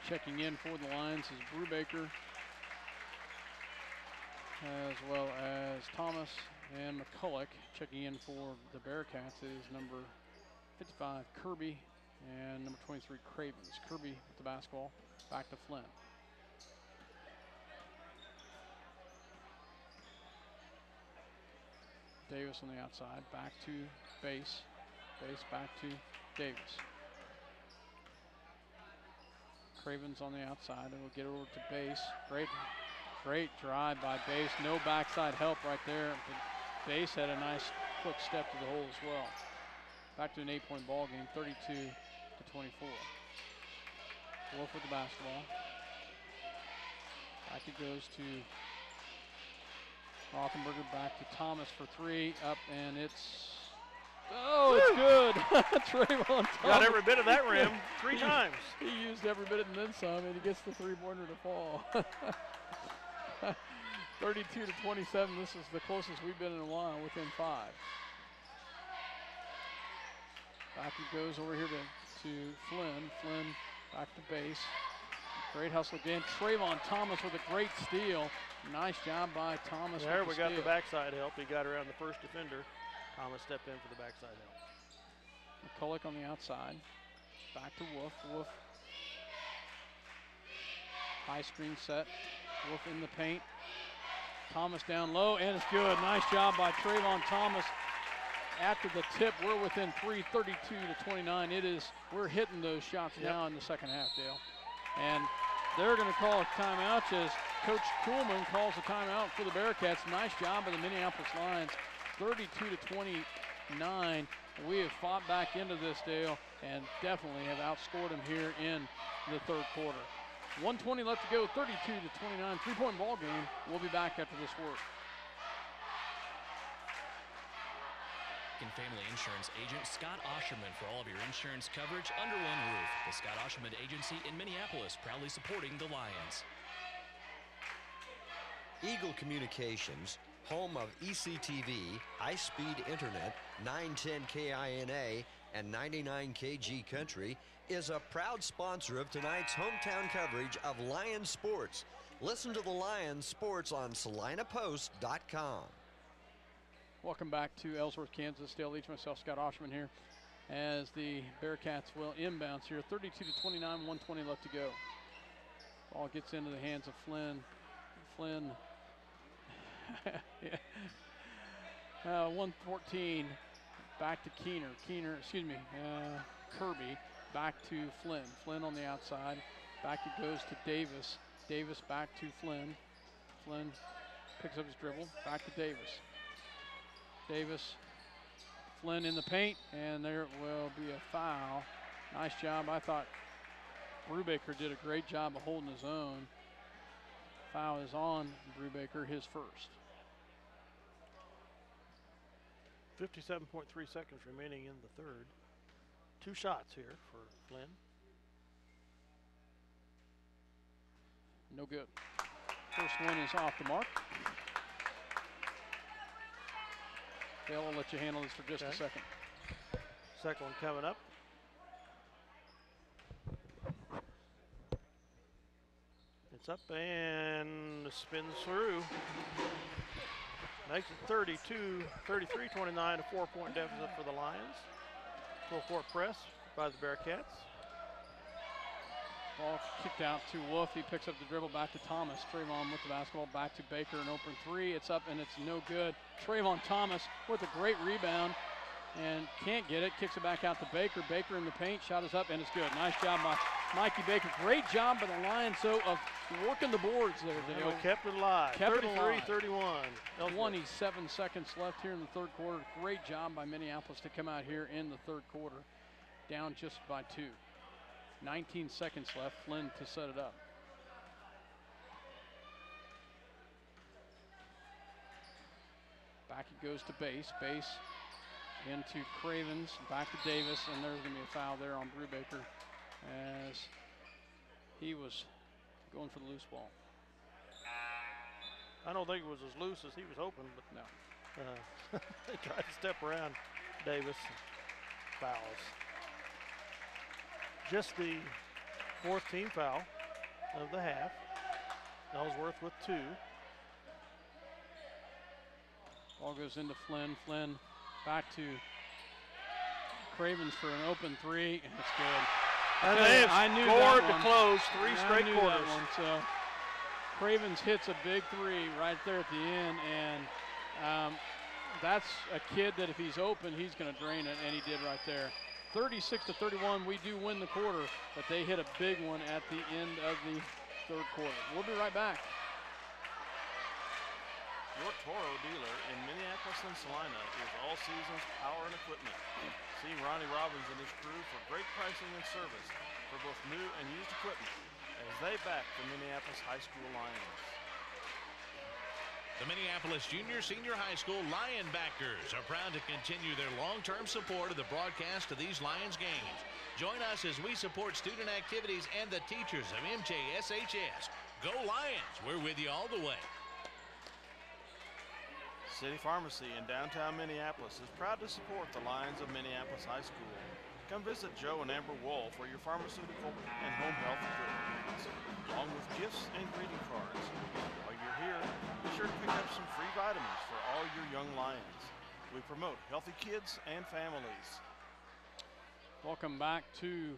Checking in for the lines is Brubaker, as well as Thomas and McCulloch. Checking in for the Bearcats is number 55, Kirby, and number 23, Cravens. Kirby with the basketball, back to Flynn. Davis on the outside, back to Base. Base back to Davis. Cravens on the outside, and we'll get over to Base. Great drive by Base. No backside help right there. But Base had a nice quick step to the hole as well. Back to an 8-point ball game, to 24. Wolf with the basketball. Back it goes to Rothenberger, back to Thomas for three, up, and it's it's good. Trayvon Thomas. Got every bit of that rim 3 times. He used every bit and then some, and he gets the three-pointer to fall. 32 to 27. This is the closest we've been in a while, within 5. Back he goes over here to Flynn. Flynn back to base. Great hustle again. Trayvon Thomas with a great steal. Nice job by Thomas. There we got steal. the backside help. He got around the first defender. Thomas stepped in for the backside help. McCulloch on the outside. Back to Wolf. Wolf. High screen set. Wolf in the paint. Thomas down low, and it's good. Nice job by Trayvon Thomas. After the tip, we're within 3, 32 to 29. We're hitting those shots now in the second half, Dale. And they're going to call a timeout as Coach Kuhlman calls a timeout for the Bearcats. Nice job by the Minneapolis Lions. 32 to 29. We have fought back into this, Dale, and definitely have outscored them here in the third quarter. 1:20 left to go, 32 to 29. 3-point ball game. We'll be back after this work. Family Insurance agent Scott Osherman for all of your insurance coverage under one roof. The Scott Osherman Agency in Minneapolis, proudly supporting the Lions. Eagle Communications, home of ECTV, high-speed internet, 910 KINA, and 99 KG Country, is a proud sponsor of tonight's hometown coverage of Lions sports. Listen to the Lions sports on SalinaPost.com. Welcome back to Ellsworth, Kansas. Dale Leach, myself, Scott Osherman here, as the Bearcats will inbounds here. 32 to 29, 1:20 left to go. Ball gets into the hands of Flynn. Flynn, 114, back to Kirby, back to Flynn. Flynn on the outside. Back it goes to Davis. Davis back to Flynn. Flynn picks up his dribble. Back to Davis. Davis, Flynn in the paint, and there will be a foul. Nice job. I thought Brubaker did a great job of holding his own. Foul is on Brubaker, his first. 57.3 seconds remaining in the third. 2 shots here for Flynn. No good. First one is off the mark. Dale, I'll let you handle this for just a second. Second one coming up. It's up and spins through. Makes it 32, 33-29, a 4-point deficit for the Lions. Full court press by the Bearcats. Ball kicked out to Wolf. He picks up the dribble back to Thomas. Trayvon with the basketball back to Baker. An open three. It's up and it's no good. Trayvon Thomas with a great rebound and can't get it. Kicks it back out to Baker. Baker in the paint. Shot is up and it's good. Nice job by Mikey Baker. Great job by the Lions, so of working the boards there. They kept it alive. 33-31. 27 seconds left here in the third quarter. Great job by Minneapolis to come out here in the third quarter. Down just by 2. 19 seconds left. Flynn to set it up. Back it goes to Base. Base into Cravens. Back to Davis, and there's going to be a foul there on Brubaker as he was going for the loose ball. I don't think it was as loose as he was hoping, but no. They tried to step around Davis. Fouls. Just the 4th team foul of the half. Ellsworth with 2. Ball goes into Flynn. Flynn back to Cravens for an open 3, and it's good. And they have scored to close 3 straight quarters. So Cravens hits a big 3 right there at the end, and that's a kid that if he's open, he's going to drain it, and he did right there. 36-31, we do win the quarter, but they hit a big one at the end of the third quarter. We'll be right back. Your Toro dealer in Minneapolis and Salina is All Seasons Power and Equipment. See Ronnie Robbins and his crew for great pricing and service for both new and used equipment as they back the Minneapolis High School Lions. The Minneapolis Junior Senior High School Lionbackers are proud to continue their long-term support of the broadcast of these Lions games. Join us as we support student activities and the teachers of MJSHS. Go Lions! We're with you all the way. City Pharmacy in downtown Minneapolis is proud to support the Lions of Minneapolis High School. Come visit Joe and Amber Wolf for your pharmaceutical and home health equipment needs, along with gifts and greeting cards. While you're here, be sure to pick up some free vitamins for all your young Lions. We promote healthy kids and families. Welcome back to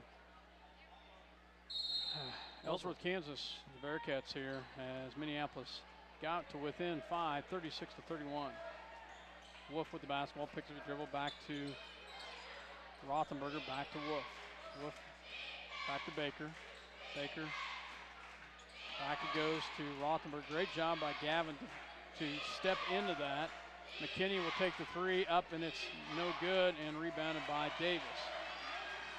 Ellsworth, Kansas. The Bearcats here as Minneapolis got to within 5, 36-31. Wolf with the basketball, picks up the dribble back to Rothenberger, back to Wolf. Wolf back to Baker. Baker back it goes to Rothenberger. Great job by Gavin to step into that. McKinney will take the three up and it's no good and rebounded by Davis.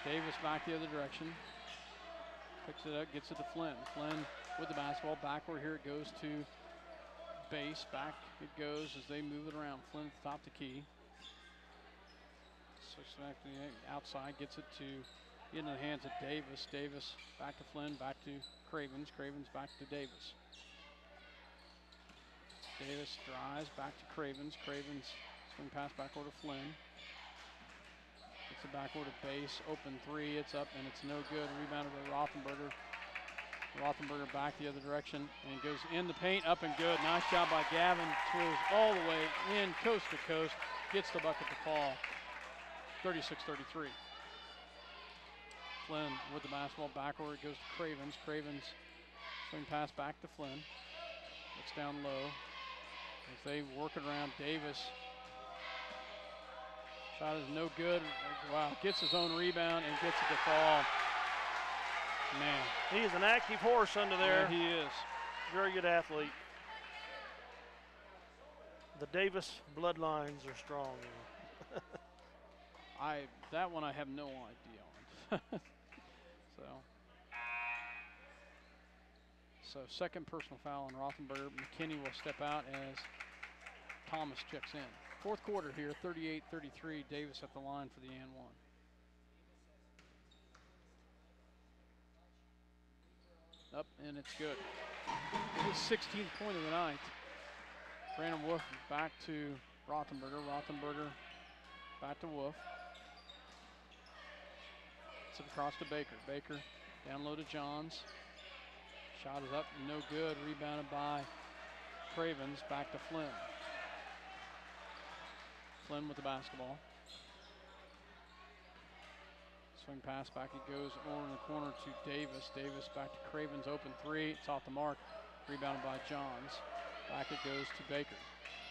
Davis back the other direction. Picks it up, gets it to Flynn. Flynn with the basketball backward here. It goes to base. Back it goes as they move it around. Flynn at the top of the key. Switches back to the outside. Gets it to into the hands of Davis. Davis back to Flynn. Back to Cravens. Cravens back to Davis. Davis drives back to Cravens. Cravens swing pass backward to Flynn. It's a backward to base. Open three. It's up and it's no good. Rebounded by Rothenberger. Rothenberger back the other direction and goes in the paint. Up and good. Nice job by Gavin. Throws all the way in coast to coast. Gets the bucket to fall. 36-33. Flynn with the basketball backward. Goes to Cravens. Cravens swing pass back to Flynn. Looks down low as they work it around. Davis. Shot is no good. Wow, gets his own rebound and gets it to fall. Man. He is an active horse under there. Yeah, he is. Very good athlete. The Davis bloodlines are strong. That one I have no idea on. So second personal foul on Rothenberger. McKinney will step out as Thomas checks in. Fourth quarter here, 38-33. Davis at the line for the and one. Up and it's good. His 16th point of the night. Brandon Wolf back to Rothenberger. Rothenberger back to Wolf. It's across to Baker. Baker down low to Johns. Shot is up, no good. Rebounded by Cravens. Back to Flynn. Flynn with the basketball. Swing pass back, it goes over in the corner to Davis. Davis back to Cravens, open three. It's off the mark. Rebounded by Johns. Back it goes to Baker.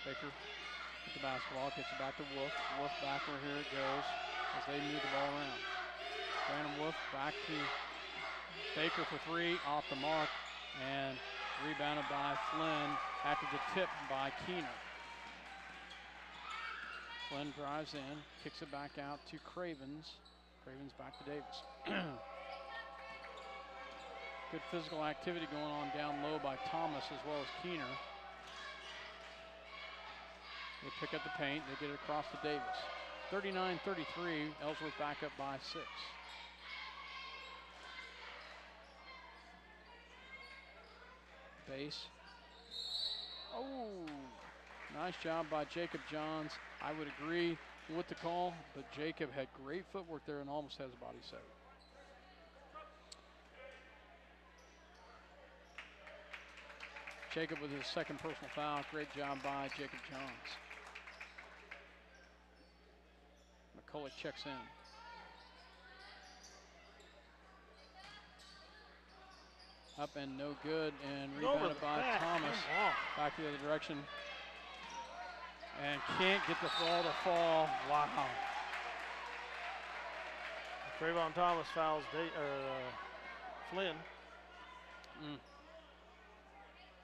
Baker with the basketball, gets it back to Wolf. Wolf backward, here it goes as they move the ball around. Brandon Wolf back to Baker for three, off the mark, and rebounded by Flynn after the tip by Keener. Flynn drives in, kicks it back out to Cravens. Cravens back to Davis. Good physical activity going on down low by Thomas as well as Keener. They pick up the paint, they get it across to Davis. 39-33, Ellsworth back up by 6. Base. Oh, nice job by Jacob Johns. I would agree with the call, but Jacob had great footwork there and almost has a body save. Jacob with his second personal foul. Great job by Jacob Johns. McCulloch checks in. Up and no good, and rebounded by Thomas. Back the other direction. And can't get the ball to fall. Wow. Trayvon Thomas fouls Flynn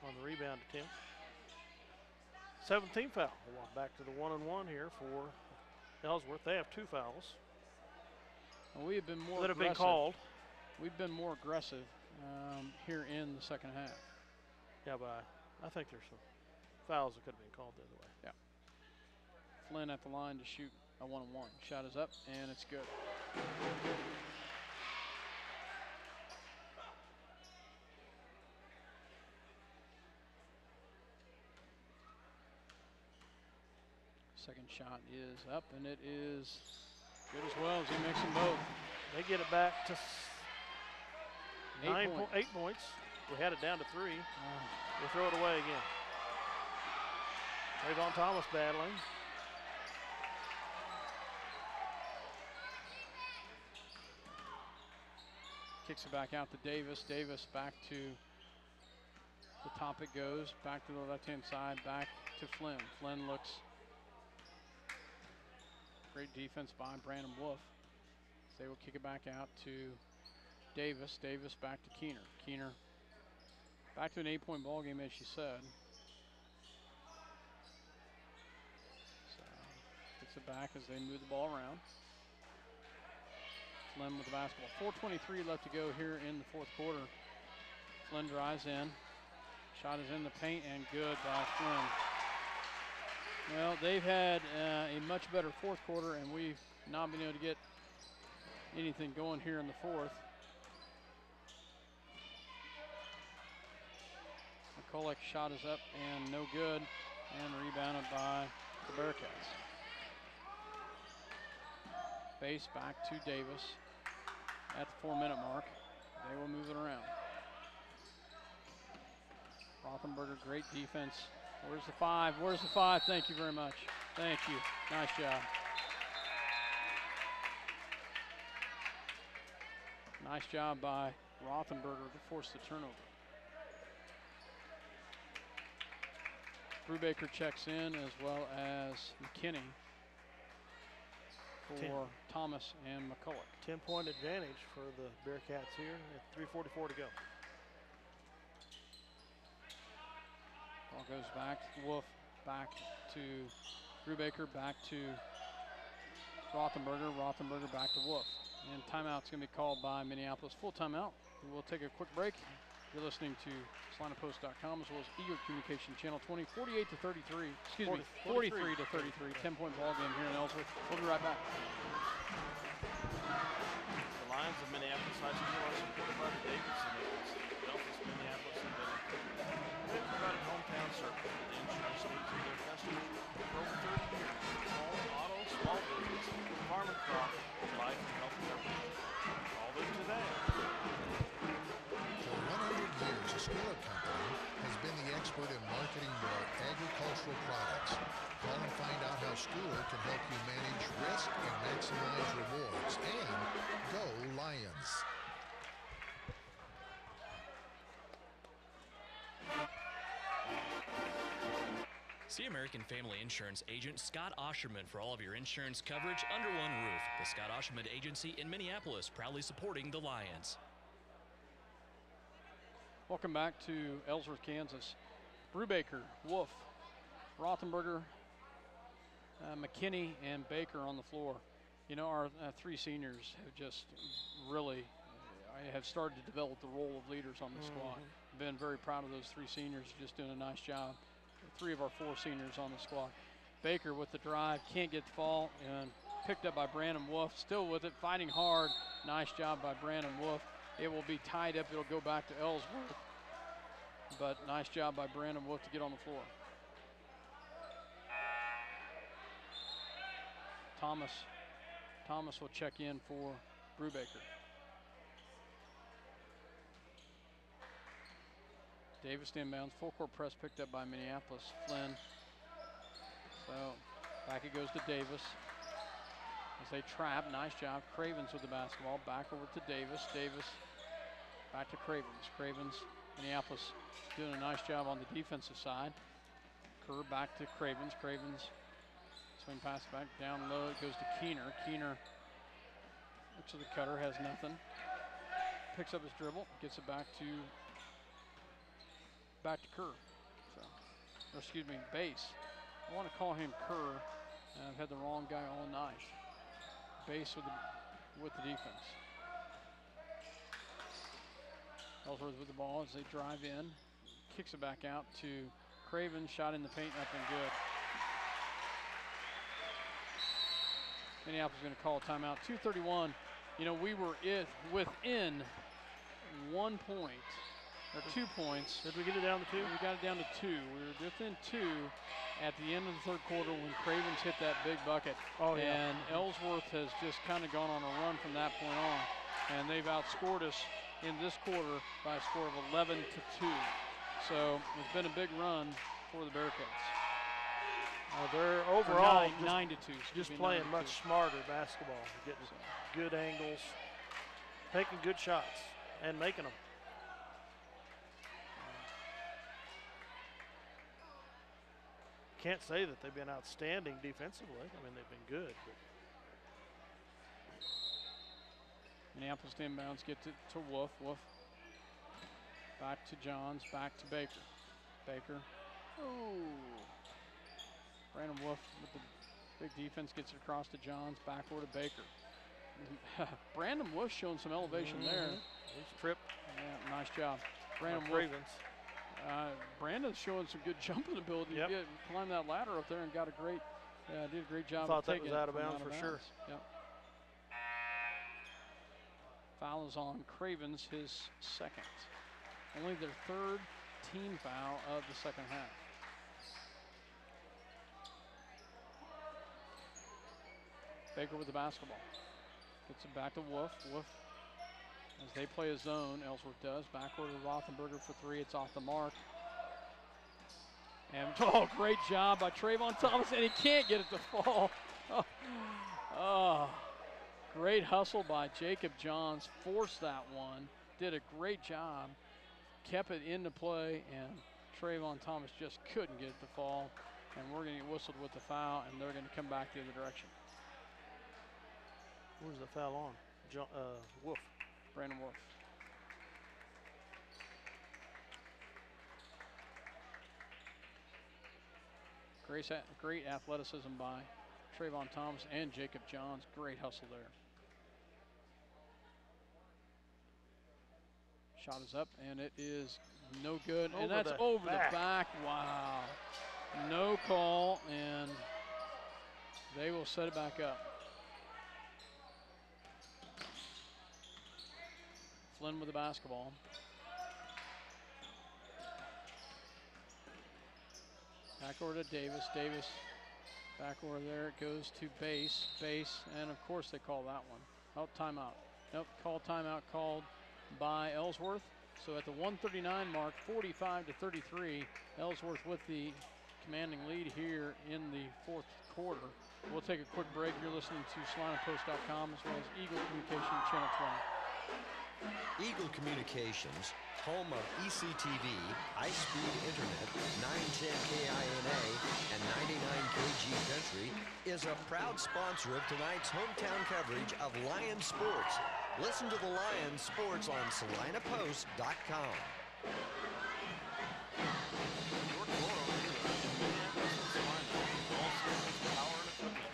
on the rebound attempt. 7th team foul. Well, back to the 1-and-1 here for Ellsworth. They have 2 fouls. Well, we have been more that have aggressive. been called. We've been more aggressive here in the second half. Yeah, but I think there's some fouls that could have been called the other way. Yeah. Flynn at the line to shoot a 1-on-1. Shot is up, and it's good. Second shot is up, and it is good as well as he makes them both. They get it back to 8 points. We had it down to 3. We'll throw it away again. Trayvon Thomas battling. Kicks it back out to Davis. Davis back to the top it goes. Back to the left-hand side. Back to Flynn. Flynn looks. Great defense by Brandon Wolf. They will kick it back out to Davis. Davis back to Keener. Keener back to an 8-point ball game, as you said. So gets it back as they move the ball around. Flynn with the basketball. 4:23 left to go here in the fourth quarter. Flynn drives in. Shot is in the paint and good by Flynn. Well, they've had a much better fourth quarter, and we've not been able to get anything going here in the fourth. McCulloch shot is up and no good, and rebounded by the Bearcats. Base back to Davis at the 4-minute mark. They will move it around. Rothenberger, great defense. Where's the 5? Where's the 5? Thank you very much. Thank you. Nice job. Nice job by Rothenberger to force the turnover. Brubaker checks in, as well as McKinney for Thomas and McCulloch. 10-point advantage for the Bearcats here at 3:44 to go. Ball goes back. Wolf back to Brubaker, back to Rothenberger. Rothenberger back to Wolf. And timeout's going to be called by Minneapolis. Full timeout. We'll take a quick break. You're listening to SalinaPost.com as well as Eagle Communication Channel 20, 48 to 33. Excuse me, 43 to 33. 10-point ball game here in Ellsworth. We'll be right back. The Lions of Minneapolis High School are supported by the Davidson Agency. Belfast, Minneapolis, and they provide hometown service for the insurance needs of their customers for over 30 years. Home, auto, small business, farm and crop, life and health coverage. Call them today. For 100 years, a Schooler Company has been the expert in marketing your agricultural products. Call and find out how Schooler can help you manage risk and maximize rewards. And go Lions! See American Family Insurance agent Scott Osherman for all of your insurance coverage under one roof. The Scott Osherman Agency in Minneapolis, proudly supporting the Lions. Welcome back to Ellsworth, Kansas. Brubaker, Wolf, Rothenberger, McKinney, and Baker on the floor. You know, our 3 seniors have just really have started to develop the role of leaders on the squad. Been very proud of those 3 seniors, just doing a nice job. 3 of our 4 seniors on the squad. Baker with the drive, can't get the fall, and picked up by Brandon Wolf. Still with it, fighting hard. Nice job by Brandon Wolf. It will be tied up. It'll go back to Ellsworth. But nice job by Brandon Wolf to get on the floor. Thomas will check in for Brubaker. Davis inbounds, full court press picked up by Minneapolis. Flynn. So back it goes to Davis. As they trap, nice job. Cravens with the basketball. Back over to Davis. Davis back to Cravens. Cravens, Minneapolis doing a nice job on the defensive side. Kerr back to Cravens. Cravens swing pass back down low. It goes to Keener. Keener looks at the cutter, has nothing. Picks up his dribble, gets it back to Kerr. So, or excuse me, Base. I want to call him Kerr. I've had the wrong guy all night. Base with the defense. Ellsworth with the ball as they drive in. Kicks it back out to Craven. Shot in the paint, up and good. Minneapolis is going to call a timeout. 2:31. You know, we were within 1 point, or 2 points. Did we get it down to 2? We got it down to 2. We were within 2 at the end of the third quarter when Cravens hit that big bucket. Oh, yeah. And Ellsworth has just kind of gone on a run from that point on. And they've outscored us in this quarter by a score of 11-2. So it's been a big run for the Bearcats. They're overall 9-2. Just playing much smarter basketball, getting good angles, taking good shots, and making them. Can't say that they've been outstanding defensively. I mean, they've been good. But. Minneapolis inbounds, get to Wolf. Wolf back to Johns, back to Baker. Baker. Ooh. Brandon Wolf with the big defense gets it across to Johns, backward to Baker. Brandon Wolf showing some elevation there. He's tripped. Yeah, nice job. Brandon Wolf. Brandon's showing some good jumping ability. Yep. He climbed that ladder up there and got a great, did a great job. Thought of that taking was out of bounds for sure. Yep. Foul is on Cravens, his second. Only their third team foul of the second half. Baker with the basketball. Gets it back to Wolf. Wolf, as they play a zone, Ellsworth does. Backward to Rothenberger for 3. It's off the mark. And, great job by Trayvon Thomas, and he can't get it to fall. Great hustle by Jacob Johns. Forced that one. Did a great job. Kept it into play, and Trayvon Thomas just couldn't get it to fall. And we're going to get whistled with the foul, and they're going to come back the other direction. Where's the foul on? Wolf. Brandon Wolf. Great athleticism by Trayvon Thomas and Jacob Johns. Great hustle there. Shot is up, and it is no good. And that's over the back. Wow. No call, and they will set it back up. Flynn with the basketball. Back over to Davis. Davis back over there. It goes to Base. Base, and of course they call that one. Oh, timeout. Nope, timeout called by Ellsworth. So at the 1:39 mark, 45-33, Ellsworth with the commanding lead here in the fourth quarter. We'll take a quick break. You're listening to SalinaPost.com as well as Eagle Communication Channel 20. Eagle Communications, home of ECTV, high-speed internet, 910 KINA, and 99 KG Country, is a proud sponsor of tonight's hometown coverage of Lion Sports. Listen to the Lion Sports on SalinaPost.com. Your Toro dealer in Minneapolis and Salina, all seasons power and equipment.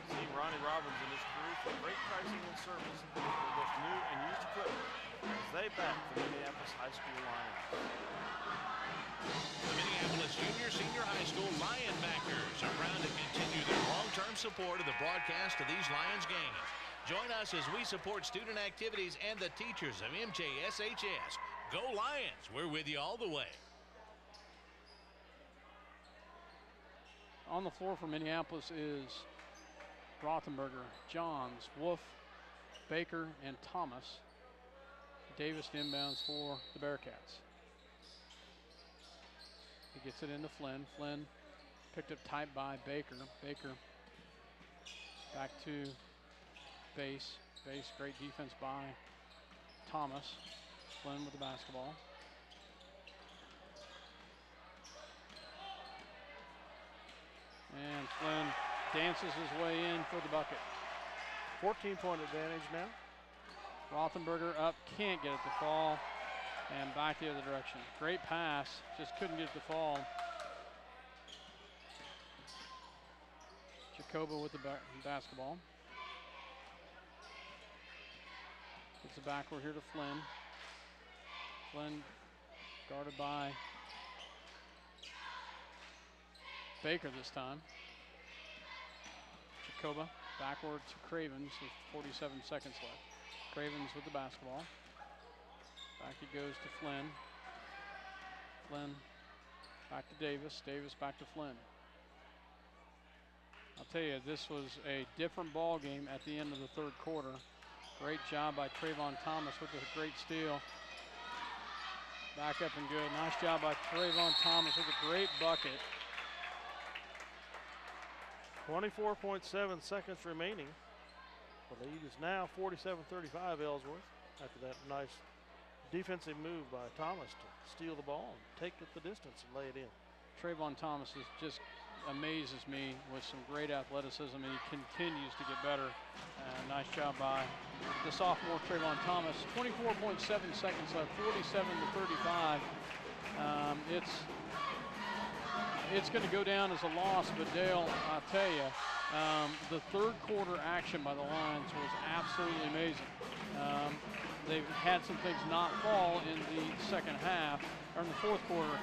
See Ronnie Robbins and his crew for great pricing and service for both new and used equipment as they back the Minneapolis High School Lions. The Minneapolis Senior High School Lionbackers are proud to continue their long-term support of the broadcast of these Lions games. Join us as we support student activities and the teachers of MJSHS. Go Lions! We're with you all the way. On the floor for Minneapolis is Rothenberger, Johns, Wolf, Baker, and Thomas. Davis inbounds for the Bearcats. He gets it into Flynn. Flynn picked up tight by Baker. Baker back to Base. Base, great defense by Thomas. Flynn with the basketball. And Flynn dances his way in for the bucket. 14-point advantage now. Rothenberger up, can't get it to fall, and back the other direction. Great pass, just couldn't get it to fall. Jacoba with the basketball. Gets it backward here to Flynn. Flynn guarded by Baker this time. Jacoba backward to Cravens with 47 seconds left. Cravens with the basketball. Back it goes to Flynn. Flynn back to Davis. Davis back to Flynn. I'll tell you, this was a different ball game at the end of the third quarter. Great job by Trayvon Thomas with a great steal. Back up and good. Nice job by Trayvon Thomas with a great bucket. 24.7 seconds remaining. The lead is now 47-35 Ellsworth after that nice defensive move by Thomas to steal the ball and take it the distance and lay it in. Trayvon Thomas just amazes me with some great athleticism, and he continues to get better. Nice job by the sophomore Trayvon Thomas. 24.7 seconds left, 47-35. It's going to go down as a loss, but Dale, I'll tell you, the third quarter action by the Lions was absolutely amazing. They've had some things not fall in the second half, or in the fourth quarter,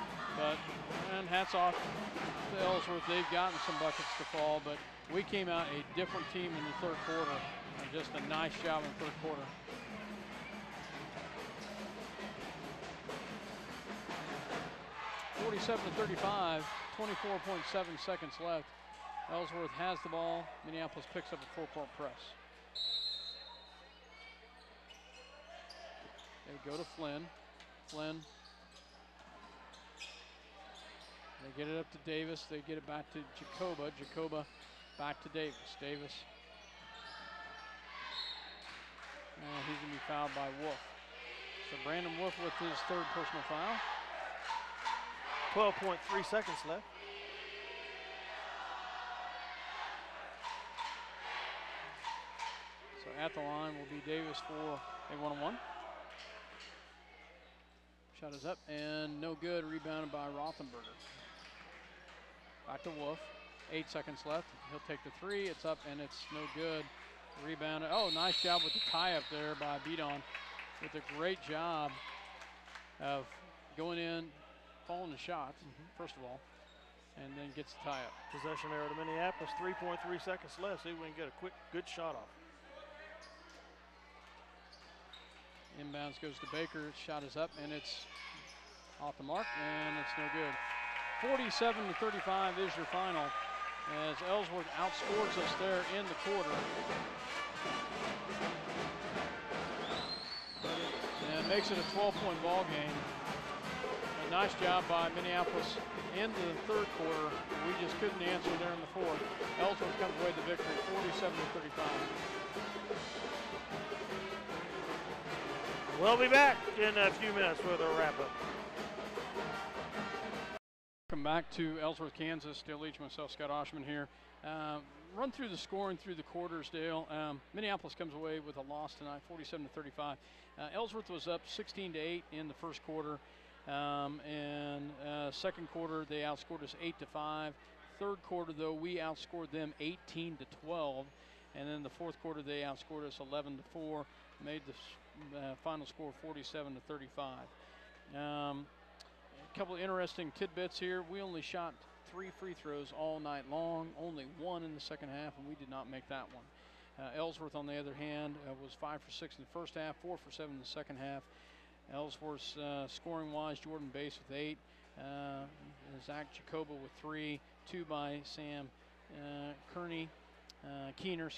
and hats off to Ellsworth. They've gotten some buckets to fall, but we came out a different team in the third quarter. Just a nice job in the third quarter. (47-35), 24.7 seconds left. Ellsworth has the ball. Minneapolis picks up a full-court press. They go to Flynn. Flynn. They get it up to Davis. They get it back to Jacoba. Jacoba back to Davis. Davis. And he's going to be fouled by Wolf. So Brandon Wolf with his third personal foul. 12.3 seconds left. So at the line will be Davis for a one-on-one. Shot is up and no good. Rebounded by Rothenberger. Back to Wolf. 8 seconds left. He'll take the three. It's up and it's no good. Rebounded. Oh, nice job with the tie-up there by Beaton. With a great job of going in, following the shot, first of all, and then gets the tie-up. Possession error to Minneapolis. 3.3 seconds left. See if we can get a quick, good shot off. Inbounds goes to Baker. Shot is up and it's off the mark and it's no good. 47-35 is your final as Ellsworth outscores us there in the quarter. And makes it a 12-point ball game. A nice job by Minneapolis into the third quarter. We just couldn't answer there in the fourth. Ellsworth comes away with the victory, 47-35. We'll be back in a few minutes with a wrap-up. Welcome back to Ellsworth, Kansas. Dale Leach, myself, Scott Oshman here. Run through the scoring through the quarters, Dale. Minneapolis comes away with a loss tonight, 47-35. Ellsworth was up 16-8 in the first quarter. And second quarter, they outscored us 8-5. Third quarter, though, we outscored them 18-12. And then the fourth quarter, they outscored us 11-4. Made the final score 47-35. A couple of interesting tidbits here. We only shot 3 free throws all night long, only 1 in the second half, and we did not make that one. Ellsworth, on the other hand, was 5 for 6 in the first half, 4 for 7 in the second half. Ellsworth's scoring-wise, Jordan Bass with 8, Zach Jacoba with 3, 2 by Sam Keener,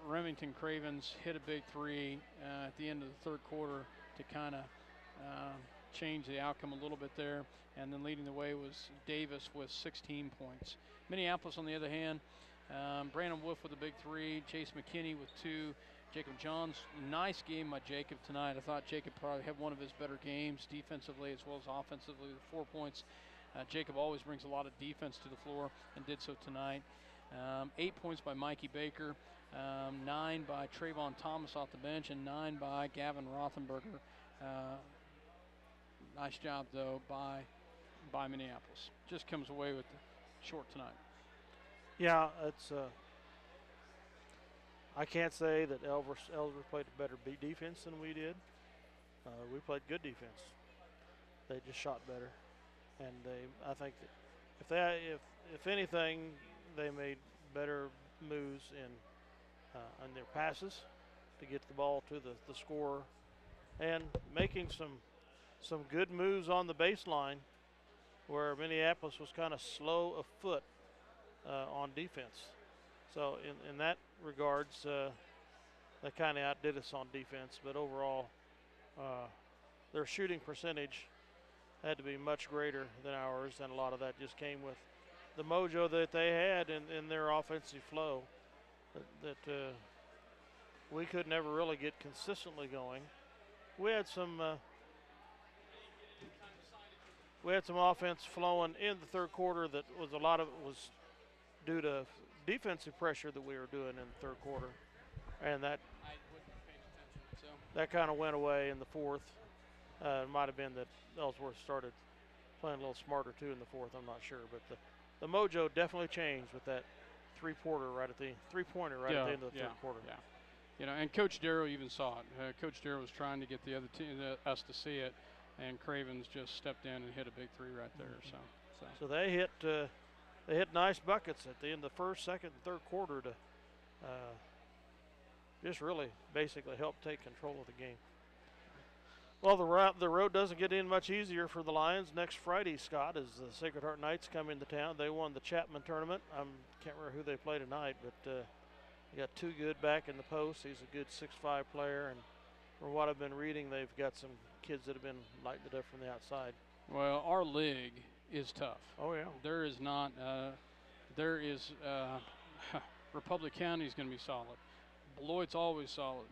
Remington Cravens hit a big 3 at the end of the third quarter to kind of change the outcome a little bit there. And then leading the way was Davis with 16 points. Minneapolis, on the other hand, Brandon Wolf with a big 3, Chase McKinney with 2, Jacob Johns, nice game by Jacob tonight. I thought Jacob probably had one of his better games defensively as well as offensively with 4 points. Jacob always brings a lot of defense to the floor and did so tonight. 8 points by Mikey Baker, 9 by Trayvon Thomas off the bench, and 9 by Gavin Rothenberger. Nice job, though, by Minneapolis. Just comes away with the short tonight. Yeah, it's. I can't say that Ellsworth played a better defense than we did. We played good defense. They just shot better, and I think that if anything, they made better moves in their passes to get the ball to the scorer, and making some good moves on the baseline, where Minneapolis was kind of slow of foot on defense. So in that regards, they kind of outdid us on defense. But overall, their shooting percentage had to be much greater than ours, and a lot of that just came with the mojo that they had in their offensive flow that we could never really get consistently going. We had some offense flowing in the third quarter that was a lot of it was due to defensive pressure that we were doing in the third quarter, and that kind of went away in the fourth. It might have been that Ellsworth started playing a little smarter too in the fourth. I'm not sure, but the mojo definitely changed with that three-pointer right at the end of the third quarter. Yeah. You know, and Coach Darrow even saw it. Coach Darrow was trying to get the other team, us to see it, and Cravens just stepped in and hit a big three right there. So they hit nice buckets at the end of the first, second, and third quarter to just really basically help take control of the game. Well, the road doesn't get any much easier for the Lions. Next Friday, Scott, as the Sacred Heart Knights come into town. They won the Chapman tournament. I can't remember who they play tonight, but they got Too Good back in the post. He's a good 6'5" player, and from what I've been reading, they've got some kids that have been lighting it up from the outside. Well, our league is tough. Oh, yeah. There is not Republic County is going to be solid. Beloit's always solid.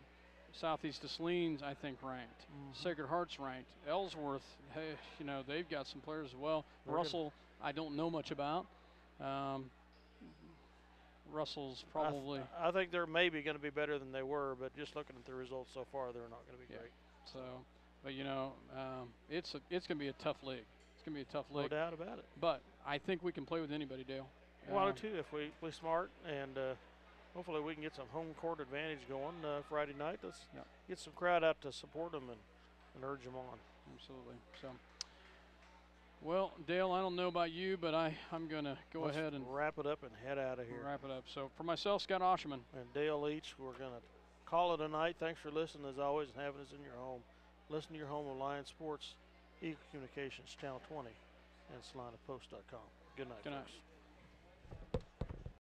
Southeast Deslene's, I think, ranked. Sacred Heart's ranked. Ellsworth, hey, you know, they've got some players as well. Russell, I don't know much about. Russell's probably. I think they're maybe going to be better than they were, but just looking at the results so far, they're not going to be great. So, but you know, it's going to be a tough league. It's going to be a tough league. No doubt about it. But I think we can play with anybody, Dale. Well, too, if we play smart, and hopefully we can get some home court advantage going Friday night. Let's get some crowd out to support them and urge them on. Absolutely. So, well, Dale, I don't know about you, but I'm going to go ahead and wrap it up and head out of here. Wrap it up. So, for myself, Scott Osherman. And Dale Leach, we're going to call it a night. Thanks for listening, as always, and having us in your home. Listen to your home of Lions Sports, Eagle Communications, Channel 20, and SalinaPost.com. Good night, folks.